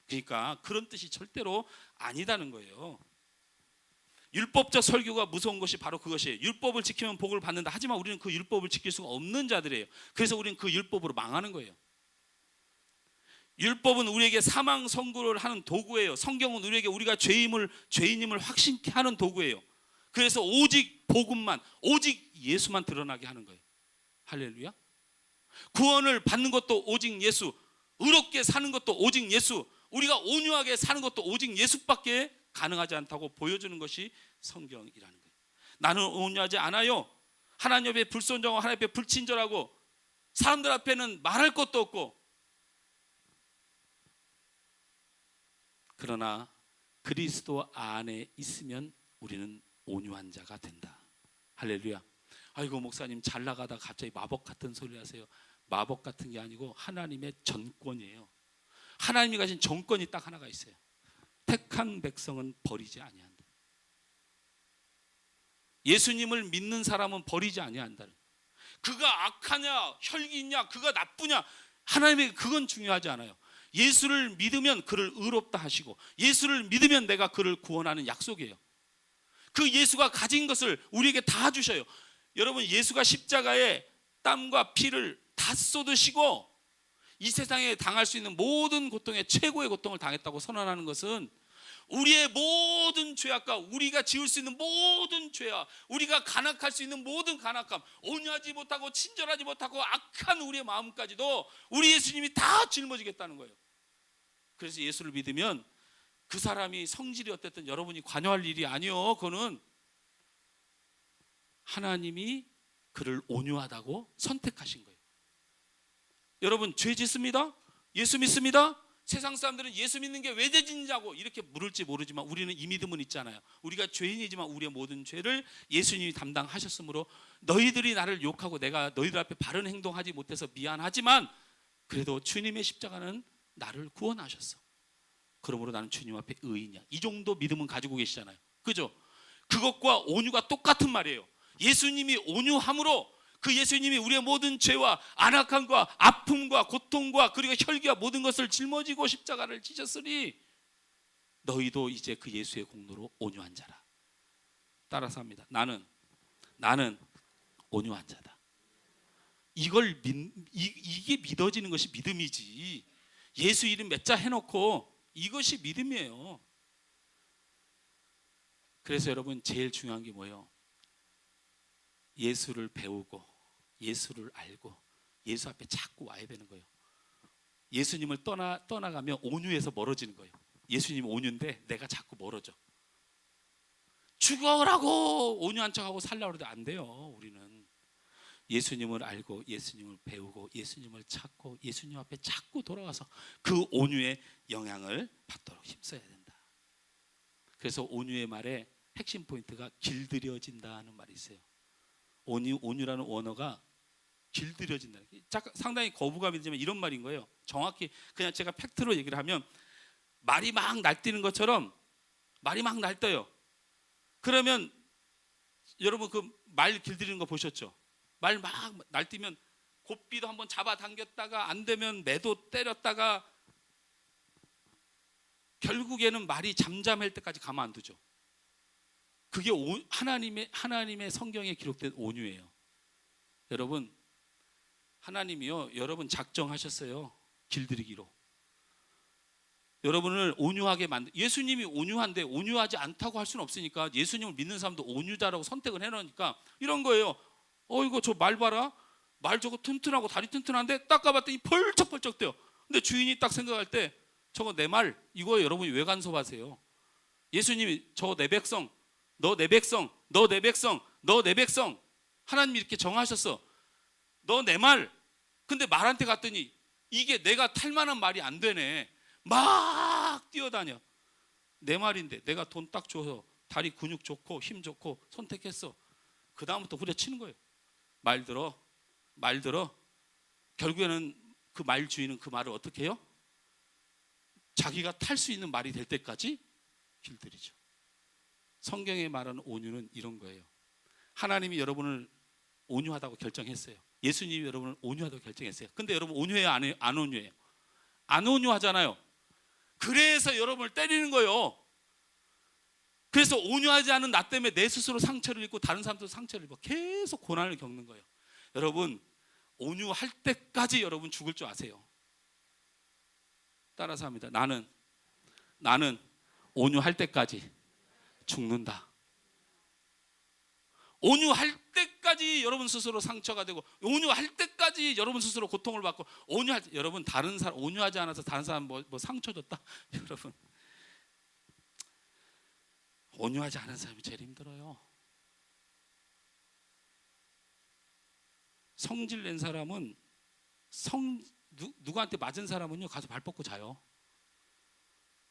그러니까 그런 뜻이 절대로 아니다는 거예요. 율법적 설교가 무서운 것이 바로 그것이에요. 율법을 지키면 복을 받는다. 하지만 우리는 그 율법을 지킬 수가 없는 자들이에요. 그래서 우리는 그 율법으로 망하는 거예요. 율법은 우리에게 사망 선고를 하는 도구예요. 성경은 우리에게 우리가 죄인임을 확신케 하는 도구예요. 그래서 오직 복음만, 오직 예수만 드러나게 하는 거예요. 할렐루야. 구원을 받는 것도 오직 예수, 의롭게 사는 것도 오직 예수, 우리가 온유하게 사는 것도 오직 예수밖에 가능하지 않다고 보여주는 것이 성경이라는 거예요. 나는 온유하지 않아요. 하나님 앞에 불순종하고 하나님 앞에 불친절하고 사람들 앞에는 말할 것도 없고, 그러나 그리스도 안에 있으면 우리는 온유한 자가 된다. 할렐루야. 아이고 목사님 잘 나가다가 갑자기 마법 같은 소리 하세요. 마법 같은 게 아니고 하나님의 전권이에요. 하나님이 가진 정권이 딱 하나가 있어요. 택한 백성은 버리지 아니한다. 예수님을 믿는 사람은 버리지 아니한다. 그가 악하냐 혈기 있냐 그가 나쁘냐, 하나님에게 그건 중요하지 않아요. 예수를 믿으면 그를 의롭다 하시고, 예수를 믿으면 내가 그를 구원하는 약속이에요. 그 예수가 가진 것을 우리에게 다 주셔요. 여러분, 예수가 십자가에 땀과 피를 다 쏟으시고 이 세상에 당할 수 있는 모든 고통의 최고의 고통을 당했다고 선언하는 것은, 우리의 모든 죄악과 우리가 지을 수 있는 모든 죄와 우리가 간악할 수 있는 모든 간악함, 온유하지 못하고 친절하지 못하고 악한 우리의 마음까지도 우리 예수님이 다 짊어지겠다는 거예요. 그래서 예수를 믿으면 그 사람이 성질이 어땠든 여러분이 관여할 일이 아니요. 그거는 하나님이 그를 온유하다고 선택하신 거예요. 여러분, 죄 짓습니다? 예수 믿습니다? 세상 사람들은 예수 믿는 게 왜 죄 짓냐고 이렇게 물을지 모르지만 우리는 이 믿음은 있잖아요. 우리가 죄인이지만 우리의 모든 죄를 예수님이 담당하셨으므로, 너희들이 나를 욕하고 내가 너희들 앞에 바른 행동하지 못해서 미안하지만 그래도 주님의 십자가는 나를 구원하셨어. 그러므로 나는 주님 앞에 의인이야. 이 정도 믿음은 가지고 계시잖아요. 그죠? 그것과 온유가 똑같은 말이에요. 예수님이 온유함으로 그 예수님이 우리의 모든 죄와 안악함과 아픔과 고통과 그리고 혈기와 모든 것을 짊어지고 십자가를 지셨으니 너희도 이제 그 예수의 공로로 온유한 자라. 따라서 합니다. 나는 온유한 자다. 이게 믿어지는 것이 믿음이지. 예수 이름 몇 자 해놓고 이것이 믿음이에요. 그래서 여러분 제일 중요한 게 뭐예요? 예수를 배우고 예수를 알고 예수 앞에 자꾸 와야 되는 거예요. 예수님을 떠나가면 온유에서 멀어지는 거예요. 예수님 온유인데 내가 자꾸 멀어져. 죽어라고 온유한 척하고 살려고 해도 안 돼요. 우리는 예수님을 알고 예수님을 배우고 예수님을 찾고 예수님 앞에 자꾸 돌아가서 그 온유의 영향을 받도록 힘써야 된다. 그래서 온유의 말에 핵심 포인트가 길들여진다는 말이 있어요. 온유라는 원어가 길들여진다. 상당히 거부감이 들지만 이런 말인 거예요. 정확히 그냥 제가 팩트로 얘기를 하면 말이 막 날뛰는 것처럼 말이 막 날떠요. 그러면 여러분 그 말 길들이는 거 보셨죠? 말 막 날뛰면 고삐도 한번 잡아당겼다가 안 되면 매도 때렸다가 결국에는 말이 잠잠할 때까지 가만 안 두죠. 그게 하나님의 성경에 기록된 온유예요. 여러분 하나님이요 여러분 작정하셨어요. 길들이기로. 여러분을 온유하게 예수님이 온유한데 온유하지 않다고 할 수는 없으니까 예수님을 믿는 사람도 온유자라고 선택을 해놓으니까 이런 거예요. 이거 저 말 봐라. 말 저거 튼튼하고 다리 튼튼한데 딱 가봤더니 펄쩍펄쩍 뛰어. 근데 주인이 딱 생각할 때 저거 내 말 이거 여러분이 왜 간섭하세요? 예수님이 저 내 백성 너 내 백성 너 내 백성 너 내 백성 하나님이 이렇게 정하셨어. 너 내 말. 근데 말한테 갔더니 이게 내가 탈 만한 말이 안 되네. 막 뛰어다녀. 내 말인데 내가 돈 딱 줘서 다리 근육 좋고 힘 좋고 선택했어. 그 다음부터 후려치는 거예요. 말 들어. 결국에는 그 말 주인은 그 말을 어떻게 해요? 자기가 탈 수 있는 말이 될 때까지 길들이죠. 성경에 말하는 온유는 이런 거예요. 하나님이 여러분을 온유하다고 결정했어요. 예수님이 여러분을 온유하다고 결정했어요. 근데 여러분 온유해요? 안 온유해요? 안 온유하잖아요. 그래서 여러분을 때리는 거예요. 그래서 온유하지 않은 나 때문에 내 스스로 상처를 입고 다른 사람도 상처를 입고 계속 고난을 겪는 거예요. 여러분 온유할 때까지 여러분 죽을 줄 아세요. 따라서 합니다. 나는 온유할 때까지 죽는다. 온유할 때까지 여러분 스스로 상처가 되고 온유할 때까지 여러분 스스로 고통을 받고 여러분 다른 사람 온유하지 않아서 다른 사람 뭐 상처 줬다. 여러분 온유하지 않은 사람이 제일 힘들어요. 성질 낸 사람은 누구한테 맞은 사람은요 가서 발 뻗고 자요.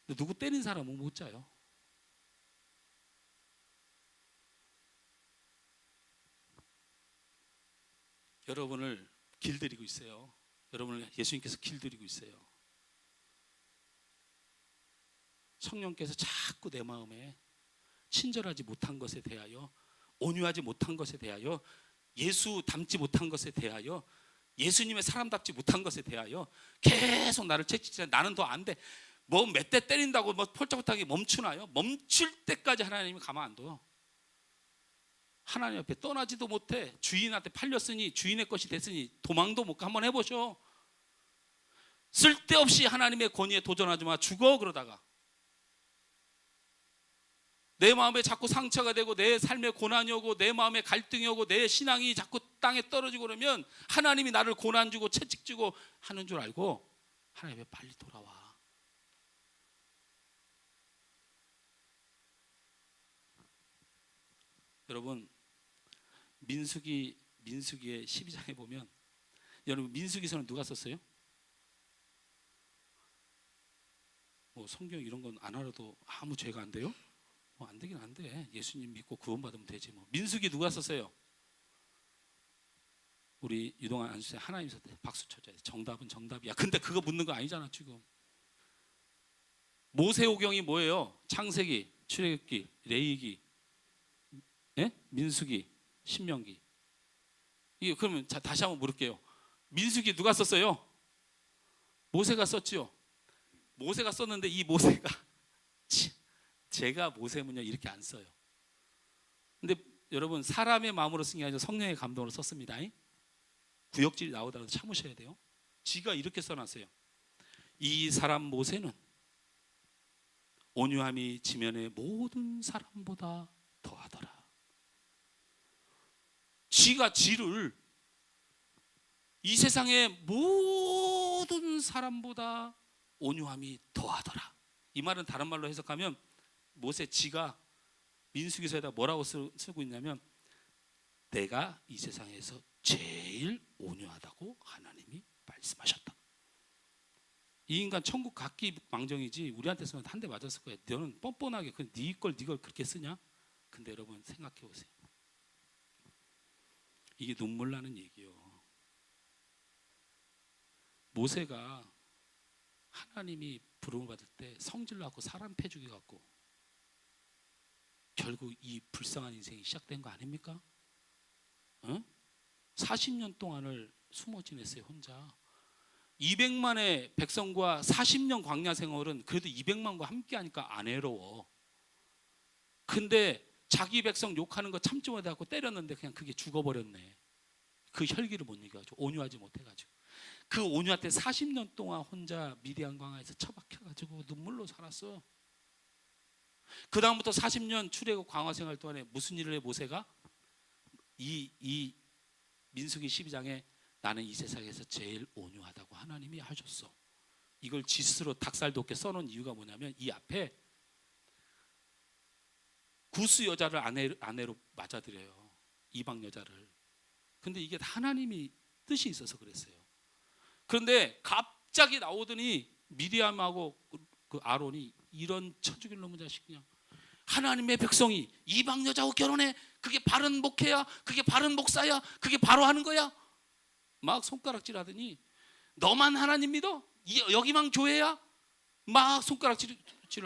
근데 누구 때린 사람은 못 자요. 여러분을 길들이고 있어요. 여러분을 예수님께서 길들이고 있어요. 성령께서 자꾸 내 마음에 친절하지 못한 것에 대하여 온유하지 못한 것에 대하여 예수 닮지 못한 것에 대하여 예수님의 사람답지 못한 것에 대하여 계속 나를 채찍질해. 나는 더 안 돼. 뭐 몇 대 때린다고 뭐 폴짝폴짝하게 멈추나요? 멈출 때까지 하나님이 가만 안 둬요. 하나님 앞에 떠나지도 못해. 주인한테 팔렸으니 주인의 것이 됐으니 도망도 못 가. 한번 해보셔. 쓸데없이 하나님의 권위에 도전하지 마. 죽어 그러다가. 내 마음에 자꾸 상처가 되고 내 삶에 고난이 오고 내 마음에 갈등이 오고 내 신앙이 자꾸 땅에 떨어지고 그러면 하나님이 나를 고난 주고 채찍 주고 하는 줄 알고 하나님 앞에 빨리 돌아와. 여러분 민수기의 12장에 보면 여러분 민수기서는 누가 썼어요? 뭐 성경 이런 건 안 알아도 아무 죄가 안 돼요? 안 되긴 안 돼. 예수님 믿고 구원받으면 되지 뭐. 민수기 누가 썼어요? 우리 유동환 안수생 하나님께서 박수 쳐줘야 돼. 정답은 정답이야. 근데 그거 묻는 거 아니잖아 지금. 모세오경이 뭐예요? 창세기, 출애굽기, 레위기, 예? 민수기, 신명기. 이게 그러면 자, 다시 한번 물을게요. 민수기 누가 썼어요? 모세가 썼지요. 모세가 썼는데 이 모세가 제가 모세문요 이렇게 안 써요. 근데 여러분 사람의 마음으로 쓴 게 아니라 성령의 감동으로 썼습니다. 구역질이 나오더라도 참으셔야 돼요. 지가 이렇게 써놨어요. 이 사람 모세는 온유함이 지면의 모든 사람보다 더하더라. 지가 지를 이 세상의 모든 사람보다 온유함이 더하더라. 이 말은 다른 말로 해석하면 모세 지가 민수기서에다 뭐라고 쓰고 있냐면 내가 이 세상에서 제일 온유하다고 하나님이 말씀하셨다. 이 인간 천국 각기 망정이지 우리한테서는 한 대 맞았을 거야. 너는 뻔뻔하게 네 걸 그렇게 쓰냐? 근데 여러분 생각해 보세요. 이게 눈물 나는 얘기요. 모세가 하나님이 부름을 받을 때 성질을 갖고 사람 패주기 갖고 결국 이 불쌍한 인생이 시작된 거 아닙니까? 40년 동안을 숨어 지냈어요 혼자. 200만의 백성과 40년 광야 생활은 그래도 200만과 함께 하니까 안 외로워. 근데 자기 백성 욕하는 거 참지 못하고 때렸는데 그냥 그게 죽어버렸네. 그 혈기를 못 이겨가지고 온유하지 못해가지고 그 온유할 때 40년 동안 혼자 미디안 광야에서 처박혀가지고 눈물로 살았어. 그 다음부터 40년 출애굽 광야 생활 동안에 무슨 일을 해 모세가? 이 민수기 12장에 나는 이 세상에서 제일 온유하다고 하나님이 하셨어. 이걸 지스로 닭살 돋게 써놓은 이유가 뭐냐면 이 앞에 구스 여자를 아내로 맞아들여요. 이방 여자를. 근데 이게 하나님이 뜻이 있어서 그랬어요. 그런데 갑자기 나오더니 미리암하고 그 아론이 이런 쳐죽일 놈의 자식 그냥 하나님의 백성이 이방 여자하고 결혼해? 그게 바른 목회야? 그게 바른 목사야? 그게 바로 하는 거야? 막 손가락질하더니 너만 하나님 믿어? 여기만 교회야? 막 손가락질을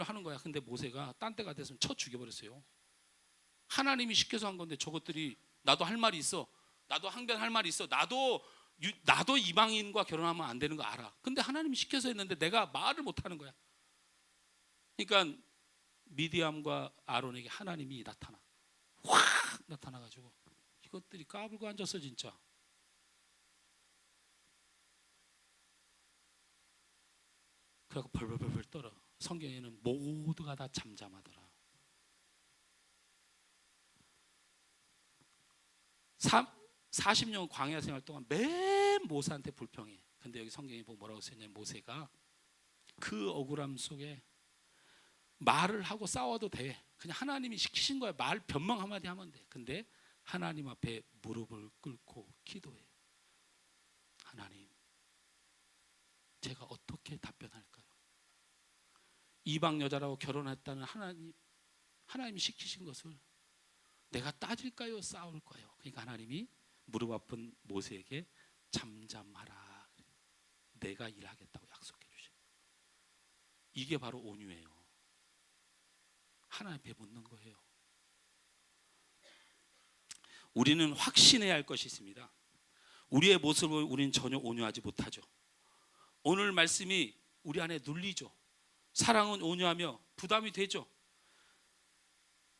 하는 거야. 근데 모세가 딴 때가 됐으면 쳐 죽여버렸어요. 하나님이 시켜서 한 건데 저것들이 나도 할 말이 있어. 나도 항변할 말이 있어. 나도 이방인과 결혼하면 안 되는 거 알아. 근데 하나님이 시켜서 했는데 내가 말을 못 하는 거야. 그러니까 미디암과 아론에게 하나님이 확 나타나가지고 이것들이 까불고 앉았어 진짜. 그래갖고 벌벌벌 떨어. 성경에는 모두가 다 잠잠하더라. 40년 광야 생활 동안 매 모세한테 불평해. 근데 여기 성경에 보면 뭐라고 쓰냐면 모세가 그 억울함 속에 말을 하고 싸워도 돼. 그냥 하나님이 시키신 거야. 말 변명 한마디 하면 돼. 근데 하나님 앞에 무릎을 꿇고 기도해. 하나님, 제가 어떻게 답변할까요? 이방 여자라고 결혼했다는 하나님이 시키신 것을 내가 따질까요? 싸울까요? 그러니까 하나님이 무릎 아픈 모세에게 잠잠하라. 내가 일하겠다고 약속해 주셔요. 이게 바로 온유예요. 하나님 앞에 묻는 거예요. 우리는 확신해야 할 것이 있습니다. 우리의 모습을 우리는 전혀 온유하지 못하죠. 오늘 말씀이 우리 안에 눌리죠. 사랑은 온유하며 부담이 되죠.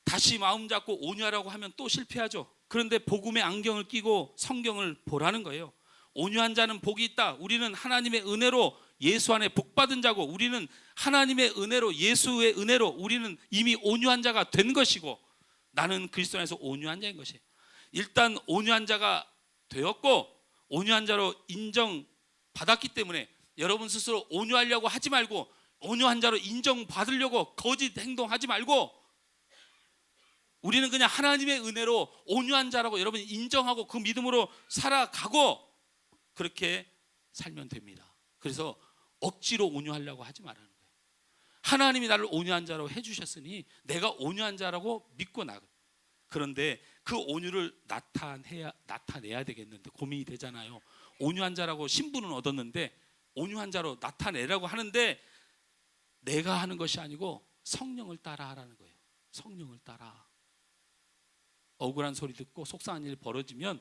다시 마음 잡고 온유하라고 하면 또 실패하죠. 그런데 복음의 안경을 끼고 성경을 보라는 거예요. 온유한 자는 복이 있다. 우리는 하나님의 은혜로 예수 안에 복받은 자고 우리는 하나님의 은혜로 예수의 은혜로 우리는 이미 온유한 자가 된 것이고 나는 그리스도 안에서 온유한 자인 것이에요. 일단 온유한 자가 되었고 온유한 자로 인정받았기 때문에 여러분 스스로 온유하려고 하지 말고 온유한 자로 인정받으려고 거짓 행동하지 말고 우리는 그냥 하나님의 은혜로 온유한 자라고 여러분이 인정하고 그 믿음으로 살아가고 그렇게 살면 됩니다. 그래서 억지로 온유하려고 하지 말라는 거예요. 하나님이 나를 온유한 자로 해주셨으니 내가 온유한 자라고 믿고 나가. 그런데 그 온유를 나타내야 되겠는데 고민이 되잖아요. 온유한 자라고 신분은 얻었는데 온유한 자로 나타내라고 하는데 내가 하는 것이 아니고 성령을 따라 하라는 거예요. 성령을 따라. 억울한 소리 듣고 속상한 일 벌어지면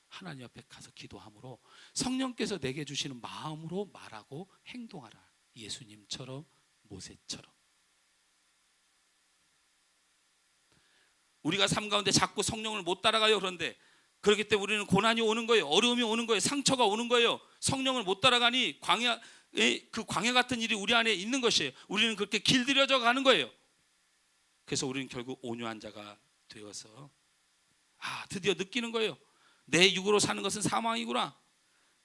하나님 앞에 가서 기도함으로 성령께서 내게 주시는 마음으로 말하고 행동하라. 예수님처럼, 모세처럼. 우리가 삶 가운데 자꾸 성령을 못 따라가요. 그런데 그렇기 때문에 우리는 고난이 오는 거예요. 어려움이 오는 거예요. 상처가 오는 거예요. 성령을 못 따라가니 그 광야 같은 일이 우리 안에 있는 것이에요. 우리는 그렇게 길들여져 가는 거예요. 그래서 우리는 결국 온유한 자가 되어서 드디어 느끼는 거예요. 내 육으로 사는 것은 사망이구나.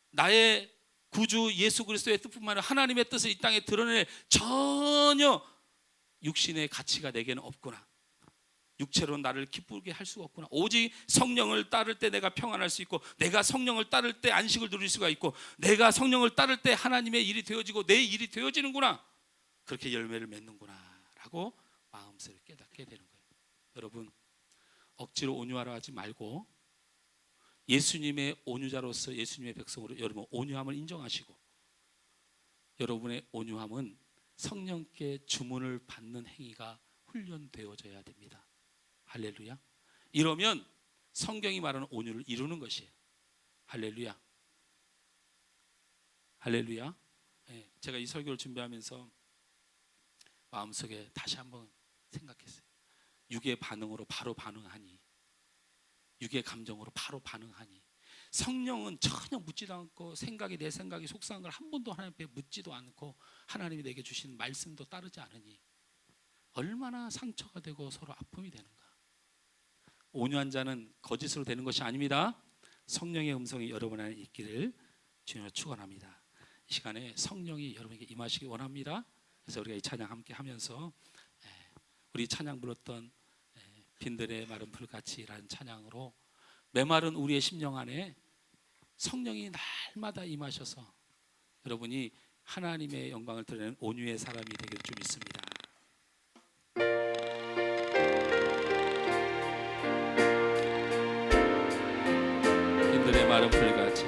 나의 구주 예수 그리스도의 뜻뿐만 아니라 하나님의 뜻을 이 땅에 드러낼 전혀 육신의 가치가 내게는 없구나. 육체로 나를 기쁘게 할 수가 없구나. 오직 성령을 따를 때 내가 평안할 수 있고, 내가 성령을 따를 때 안식을 누릴 수가 있고, 내가 성령을 따를 때 하나님의 일이 되어지고 내 일이 되어지는구나. 그렇게 열매를 맺는구나 라고 마음속에 깨닫게 되는 거예요. 여러분, 억지로 온유하라 하지 말고 예수님의 온유자로서 예수님의 백성으로 여러분 온유함을 인정하시고, 여러분의 온유함은 성령께 주문을 받는 행위가 훈련되어져야 됩니다. 할렐루야. 이러면 성경이 말하는 온유를 이루는 것이에요. 할렐루야. 할렐루야. 네, 제가 이 설교를 준비하면서 마음속에 다시 한번 생각했어요. 육의 반응으로 바로 반응하니, 육의 감정으로 바로 반응하니, 성령은 전혀 묻지도 않고 내 생각이 속상한 걸 한 번도 하나님 앞에 묻지도 않고 하나님이 내게 주신 말씀도 따르지 않으니 얼마나 상처가 되고 서로 아픔이 되는가. 온유한 자는 거짓으로 되는 것이 아닙니다. 성령의 음성이 여러분 안에 있기를 주님으로 축원합니다. 이 시간에 성령이 여러분에게 임하시기 원합니다. 그래서 우리가 이 찬양 함께 하면서 우리 찬양 불렀던 빈들의 마른 풀같이라는 찬양으로 메마른 우리의 심령 안에 성령이 날마다 임하셔서 여러분이 하나님의 영광을 드러내는 온유의 사람이 되길 줄 믿습니다. 빈들의 마른 풀같이,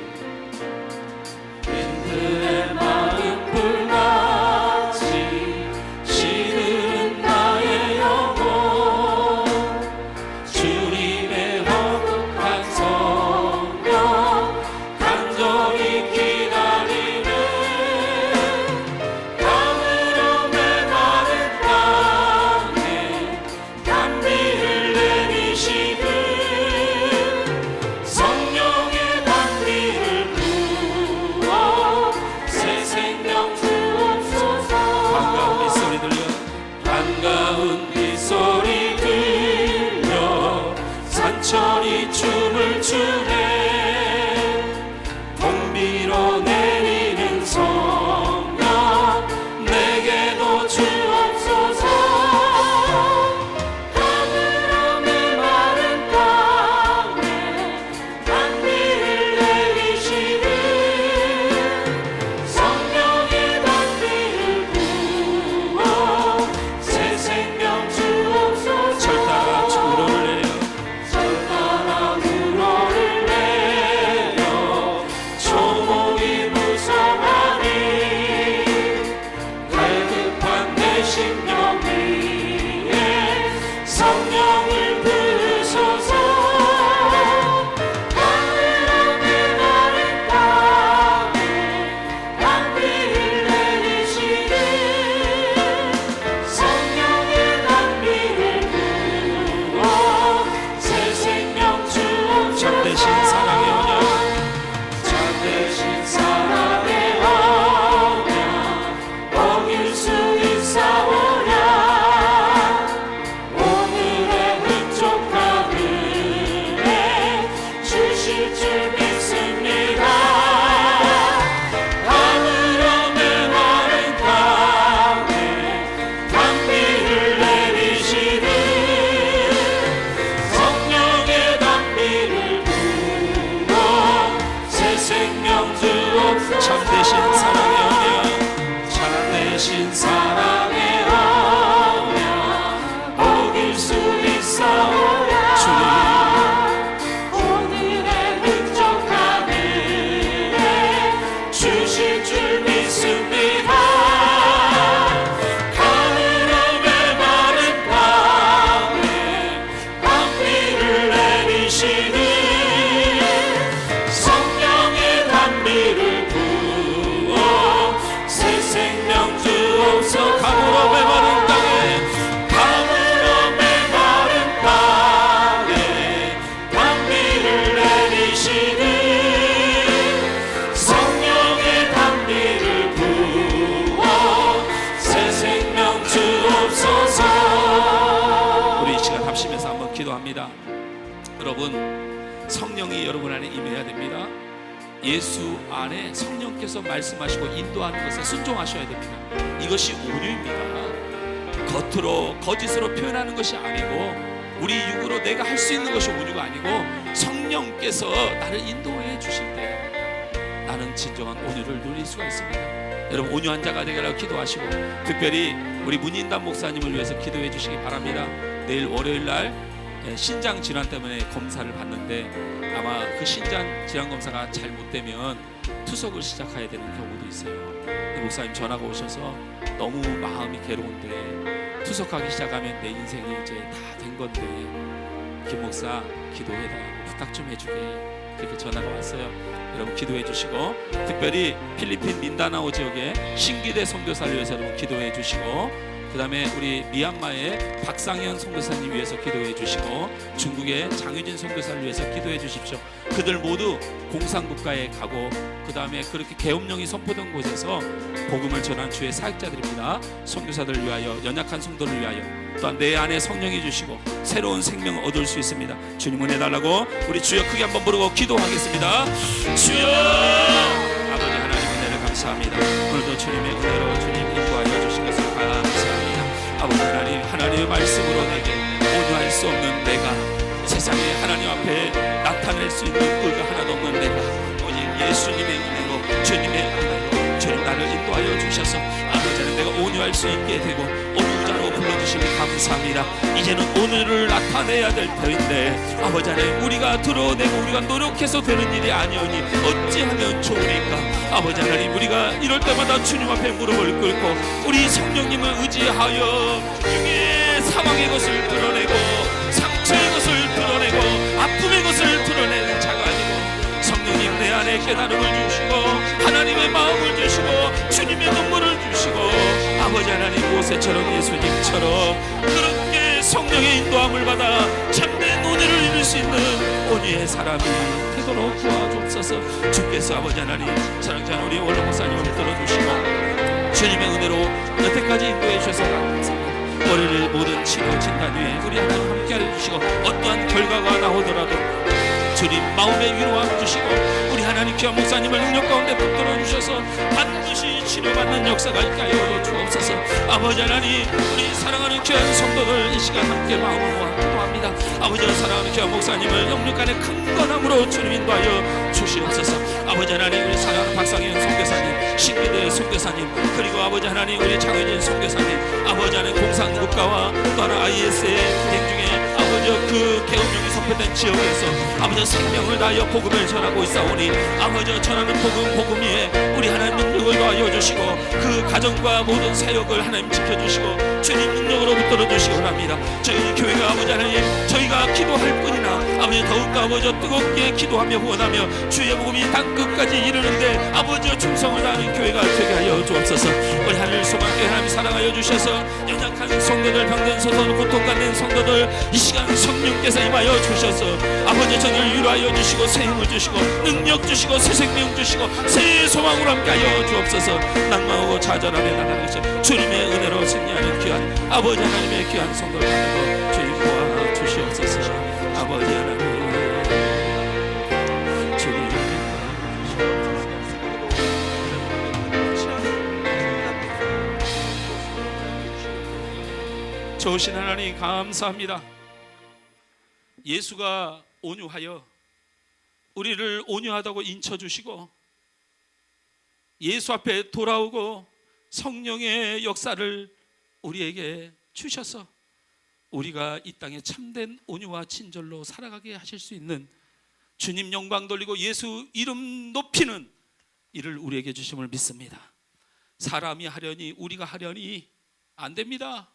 빈들의 마른 풀같이 시들은 나의 영혼, 주님의 거룩한 성령 간절히 기다리네. 가물어 메마른 땅에 단비를 내리시듯 성령의 단비를 부어 새 생명 주옵소서. 반가운 이 소리 들려, 반가운 빗소리 들려 산천이 춤을 추네. 봄비로 내리는 성령 내게도 주옵소서. 가물어 메마른 땅에 단비를 내리시듯 성령의 단비를 부어 새 생명 주옵소서. 절 따라 우러를 내려, 절 따라 우러를 내려 조목이 무성하니 갈급한 내 심령 위에 성령을 부으소서. 가물어 메마른 땅에 단비를 내리시듯 성령의 단비를 부어 새 생명 주옵소서. 참되신 사랑의 언약, 참되신 사랑의 언약 어길 수 있사오랴. 오늘의 흡족한 은혜 주실 줄 믿습니다. 가물어 메마른 땅에 단비를 내리시듯 성령의 단비를 부어 새 생명 주옵소서. 참되신 사랑의 언약, 참되신 사랑의 언약 어길 수 있사오랴. 주님 기도합니다. 여러분, 성령이 여러분 안에 임해야 됩니다. 예수 안에 성령께서 말씀하시고 인도하는 것에 순종하셔야 됩니다. 이것이 온유입니다. 겉으로 거짓으로 표현하는 것이 아니고 우리 육으로 내가 할 수 있는 것이 온유가 아니고 성령께서 나를 인도해 주실 때 나는 진정한 온유를 누릴 수가 있습니다. 여러분, 온유한 자가 되기를 기도하시고 특별히 우리 문인담 목사님을 위해서 기도해 주시기 바랍니다. 내일 월요일 날 신장 질환 때문에 검사를 받는데 아마 그 신장 질환 검사가 잘못되면 투석을 시작해야 되는 경우도 있어요. 목사님 전화가 오셔서 너무 마음이 괴로운데 투석하기 시작하면 내 인생이 이제 다 된 건데 김 목사 기도해달라고 부탁 좀 해주게, 그렇게 전화가 왔어요. 여러분 기도해 주시고 특별히 필리핀 민다나오 지역의 신기대 선교사를 위해서 여러분 기도해 주시고 그 다음에 우리 미얀마의 박상현 선교사님 위해서 기도해 주시고 중국의 장유진 선교사를 위해서 기도해 주십시오. 그들 모두 공산국가에 가고 그 다음에 그렇게 계엄령이 선포된 곳에서 복음을 전한 주의 사역자들입니다. 선교사들을 위하여, 연약한 성도를 위하여, 또한 내 안에 성령이 주시고 새로운 생명을 얻을 수 있습니다. 주님 은혜 달라고 우리 주여 크게 한번 부르고 기도하겠습니다. 주여! 아버지 하나님 은혜를 감사합니다. 오늘도 주님의 은혜로 주님 인도하여 주신 것을 감사합니다. 아버지 하나님, 하나님의 말씀으로 내게 온유할 수 없는 내가, 세상에 하나님 앞에 나타낼 수 있는 의가 하나도 없는 내가, 오직 예수님의 은혜로 주님의 은혜로 주님 나를 인도하여 주셔서 아버지 하나님 내가 온유할 수 있게 되고 온유자로 불러주시니 감사합니다. 이제는 온유를 나타내야 될 터인데 아버지 하나님 우리가 드러내고 우리가 노력해서 되는 일이 아니오니 어찌하면 좋으니까 아버지 하나님 우리가 이럴 때마다 주님 앞에 무릎을 꿇고 우리 성령님을 의지하여 중에 사망의 것을 드러내고 상처의 것을 드러내고 아픔의 것을 드러내는 자가 아니고 성령님 내 안에 깨달음을 주시고 하나님의 마음을 주시고 주님의 눈물을 주시고 아버지 하나님 모세처럼 예수님처럼 그렇게 성령의 인도함을 받아 참된 온유를 이룰 수 있는 온유의 사람이 되도록 도와주옵소서. 주께서 아버지 하나님 사랑하는 우리 원로 목사님을 들어주시고 주님의 은혜로 여태까지 인도해 주셔서 감사합니다. 월요일 모든 치료 진단 후에 우리 하나님 함께 해주시고 어떠한 결과가 나오더라도 주님 마음의 위로함 주시고 우리 하나님 귀한 목사님을 능력 가운데 붙들어 주셔서 반드시 치료받는 역사가 있게 하여 주옵소서. 아버지 하나님 우리 사랑하는 귀한 성도들 이 시간 함께 마음을 모아 기도합니다. 아버지 사랑하는 귀한 목사님을 영육 안에 강건함으로 주님 인도하여 주시옵소서. 아버지 하나님 우리 사랑하는 박상현 선교사님, 신기대 선교사님, 그리고 아버지 하나님 우리 장유진 선교사님, 아버지 하나님 공산국가와 또 하나 IS의 분쟁 중에 아버지 그 계엄령이 선포된 지역에서 아버지 생명을 다하여 복음을 전하고 있사오니 아버지 전하는 복음 위에 우리 하나님 능력을 더하여 주시고 그 가정과 모든 사역을 하나님 지켜주시고 주님 능력으로 붙들어 주시기 원합니다. 저희 교회가 아버지 하나님 저희가 기도할 뿐이나 아버지 더욱 아버지 뜨겁게 기도하며 후원하며 주의 복음이 땅끝까지 이르는데 아버지 충성을 다하는 교회가 되게 하여 주옵소서. 우리 하늘 소망교회 하나님 사랑하여 주셔서 연약한 성도들, 병든 성도들, 고통받는 성도들 이 시간 성령께서 임하여 주셔서 아버지 저를 위로하여 주시고 새 힘을 주시고 능력 주시고 새 생명 주시고 새 소망으로 함께하여 주옵소서. 낭망하고 좌절하며 나가는 것이 주님의 은혜로 승리하는 귀한 아버지 하나님의 귀한 성도를 받는 것 주님 도와 주시옵소서. 아버지 하나님 주님 좋으신 하나님 감사합니다. 예수가 온유하여 우리를 온유하다고 인쳐주시고 예수 앞에 돌아오고 성령의 역사를 우리에게 주셔서 우리가 이 땅에 참된 온유와 친절로 살아가게 하실 수 있는 주님 영광 돌리고 예수 이름 높이는 이를 우리에게 주심을 믿습니다. 사람이 하려니 우리가 하려니 안 됩니다.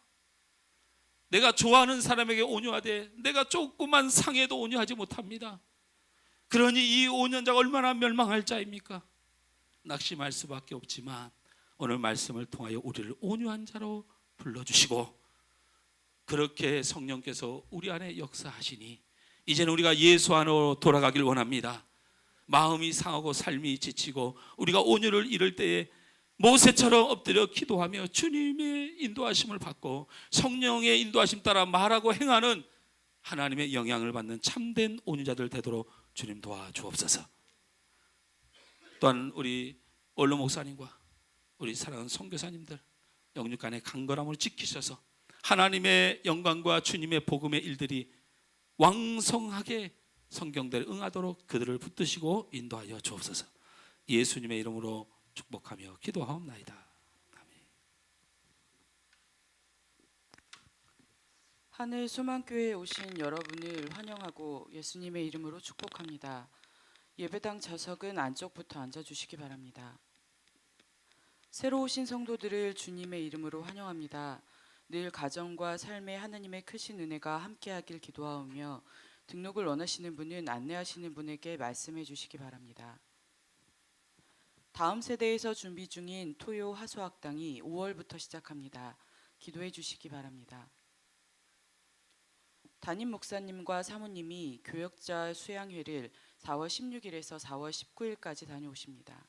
내가 좋아하는 사람에게 온유하되 내가 조금만 상해도 온유하지 못합니다. 그러니 이 온유자가 얼마나 멸망할 자입니까? 낙심할 수밖에 없지만 오늘 말씀을 통하여 우리를 온유한 자로 불러주시고 그렇게 성령께서 우리 안에 역사하시니 이제는 우리가 예수 안으로 돌아가길 원합니다. 마음이 상하고 삶이 지치고 우리가 온유를 잃을 때에 모세처럼 엎드려 기도하며 주님의 인도하심을 받고 성령의 인도하심 따라 말하고 행하는 하나님의 영향을 받는 참된 온유자들 되도록 주님 도와주옵소서. 또한 우리 원로 목사님과 우리 사랑하는 선교사님들 영육간의 강건함을 지키셔서 하나님의 영광과 주님의 복음의 일들이 왕성하게 성경대로 응하도록 그들을 붙드시고 인도하여 주옵소서. 예수님의 이름으로 축복하며 기도하옵나이다. 아멘. 하늘 소망교회에 오신 여러분을 환영하고 예수님의 이름으로 축복합니다. 예배당 좌석은 안쪽부터 앉아주시기 바랍니다. 새로 오신 성도들을 주님의 이름으로 환영합니다. 늘 가정과 삶에 하나님의 크신 은혜가 함께하길 기도하오며 등록을 원하시는 분은 안내하시는 분에게 말씀해 주시기 바랍니다. 다음 세대에서 준비 중인 토요 하소학당이 5월부터 시작합니다. 기도해 주시기 바랍니다. 담임 목사님과 사모님이 교역자 수양회를 4월 16일에서 4월 19일까지 다녀오십니다.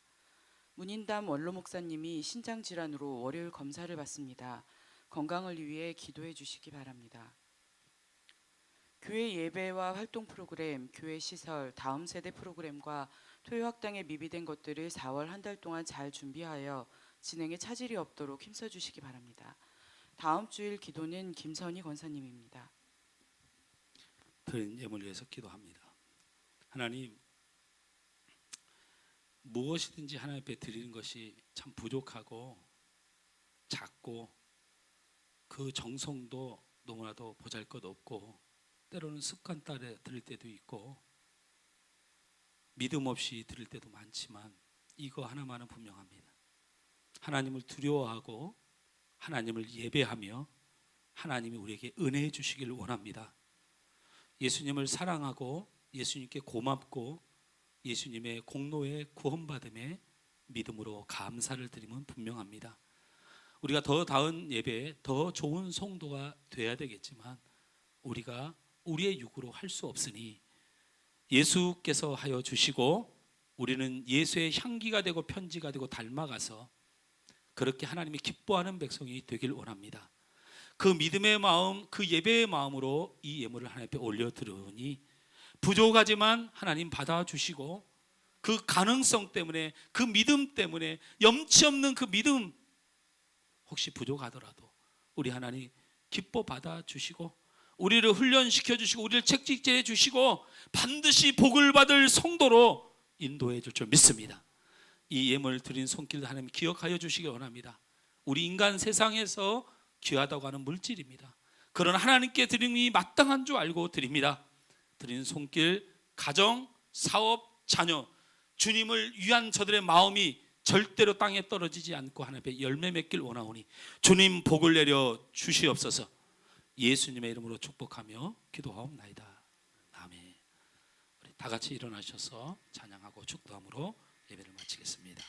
문인담 원로 목사님이 신장질환으로 월요일 검사를 받습니다. 건강을 위해 기도해 주시기 바랍니다. 교회 예배와 활동 프로그램, 교회 시설, 다음 세대 프로그램과 토요학당에 미비된 것들을 4월 한 달 동안 잘 준비하여 진행에 차질이 없도록 힘써 주시기 바랍니다. 다음 주일 기도는 김선희 권사님입니다. 드린 예물을 위해서 기도합니다. 하나님, 무엇이든지 하나님 앞에 드리는 것이 참 부족하고 작고 그 정성도 너무나도 보잘것없고 때로는 습관 따라 드릴 때도 있고 믿음 없이 드릴 때도 많지만 이거 하나만은 분명합니다. 하나님을 두려워하고 하나님을 예배하며 하나님이 우리에게 은혜해 주시기를 원합니다. 예수님을 사랑하고 예수님께 고맙고 예수님의 공로에 구원받음에 믿음으로 감사를 드리면 분명합니다. 우리가 더 나은 예배, 더 좋은 성도가 돼야 되겠지만 우리가 우리의 육으로 할 수 없으니 예수께서 하여 주시고 우리는 예수의 향기가 되고 편지가 되고 닮아가서 그렇게 하나님이 기뻐하는 백성이 되길 원합니다. 그 믿음의 마음, 그 예배의 마음으로 이 예물을 하나님 앞에 올려드리니 부족하지만 하나님 받아주시고 그 가능성 때문에 그 믿음 때문에 염치 없는 그 믿음 혹시 부족하더라도 우리 하나님 기뻐 받아주시고 우리를 훈련시켜 주시고 우리를 책직질해 주시고 반드시 복을 받을 성도로 인도해 줄 줄 믿습니다. 이 예물 드린 손길 하나님 기억하여 주시기 원합니다. 우리 인간 세상에서 귀하다고 하는 물질입니다. 그러나 하나님께 드림이 마땅한 줄 알고 드립니다. 드린 손길, 가정, 사업, 자녀 주님을 위한 저들의 마음이 절대로 땅에 떨어지지 않고 하나님의 열매 맺길 원하오니 주님 복을 내려 주시옵소서. 예수님의 이름으로 축복하며 기도하옵나이다. 아멘. 우리 다 같이 일어나셔서 찬양하고 축도함으로 예배를 마치겠습니다.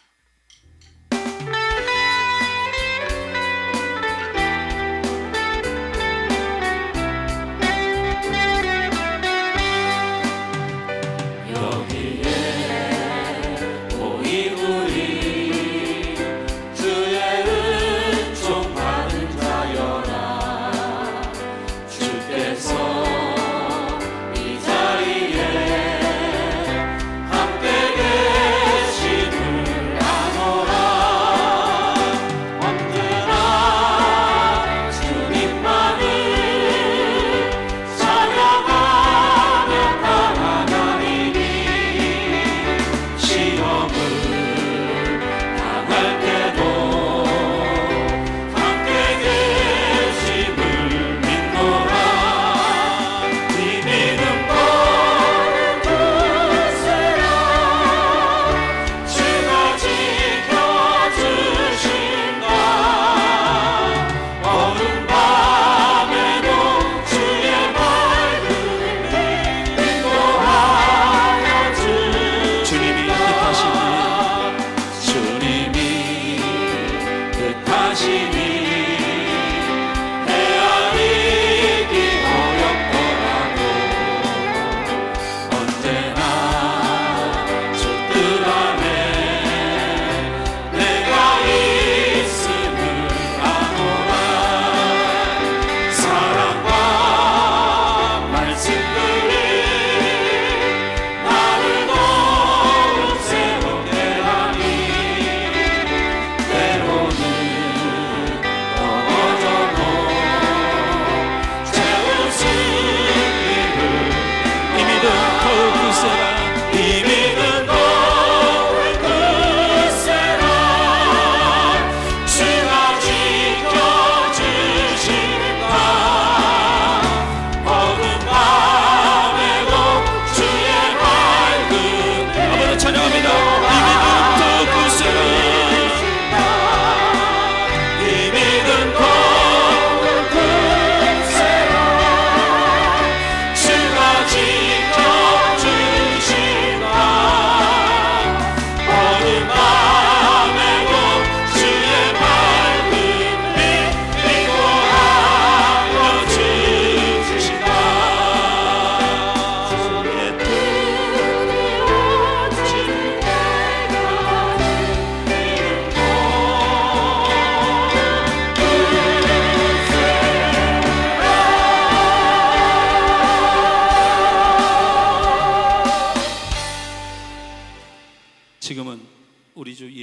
함께 계심을 아노라.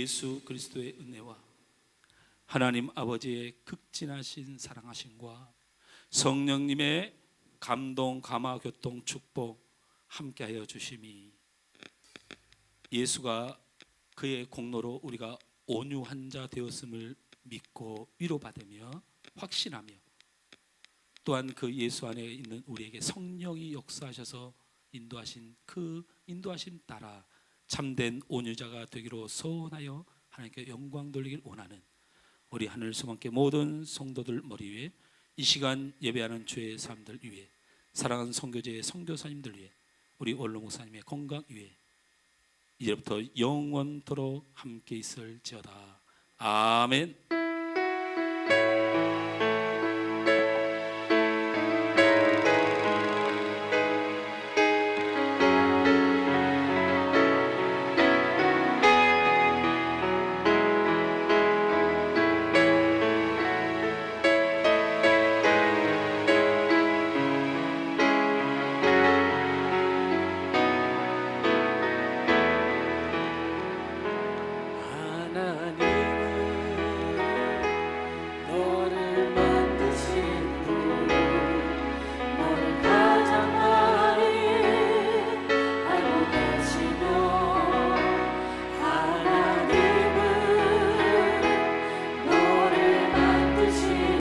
예수 그리스도의 은혜와 하나님 아버지의 극진하신 사랑하심과 성령님의 감동, 감화, 교통, 축복 함께하여 주심이 예수가 그의 공로로 우리가 온유한 자 되었음을 믿고 위로받으며 확신하며 또한 그 예수 안에 있는 우리에게 성령이 역사하셔서 인도하신 그 인도하심 따라 참된 온유자가 되기로 소원하여 하나님께 영광 돌리길 원하는 우리 하늘 소망계 모든 성도들 머리 위에 이 시간 예배하는 주의 사람들 위해 사랑하는 선교제의 선교사님들 위해 우리 원로 목사님의 건강 위해 이제부터 영원토록 함께 있을지어다. 아멘.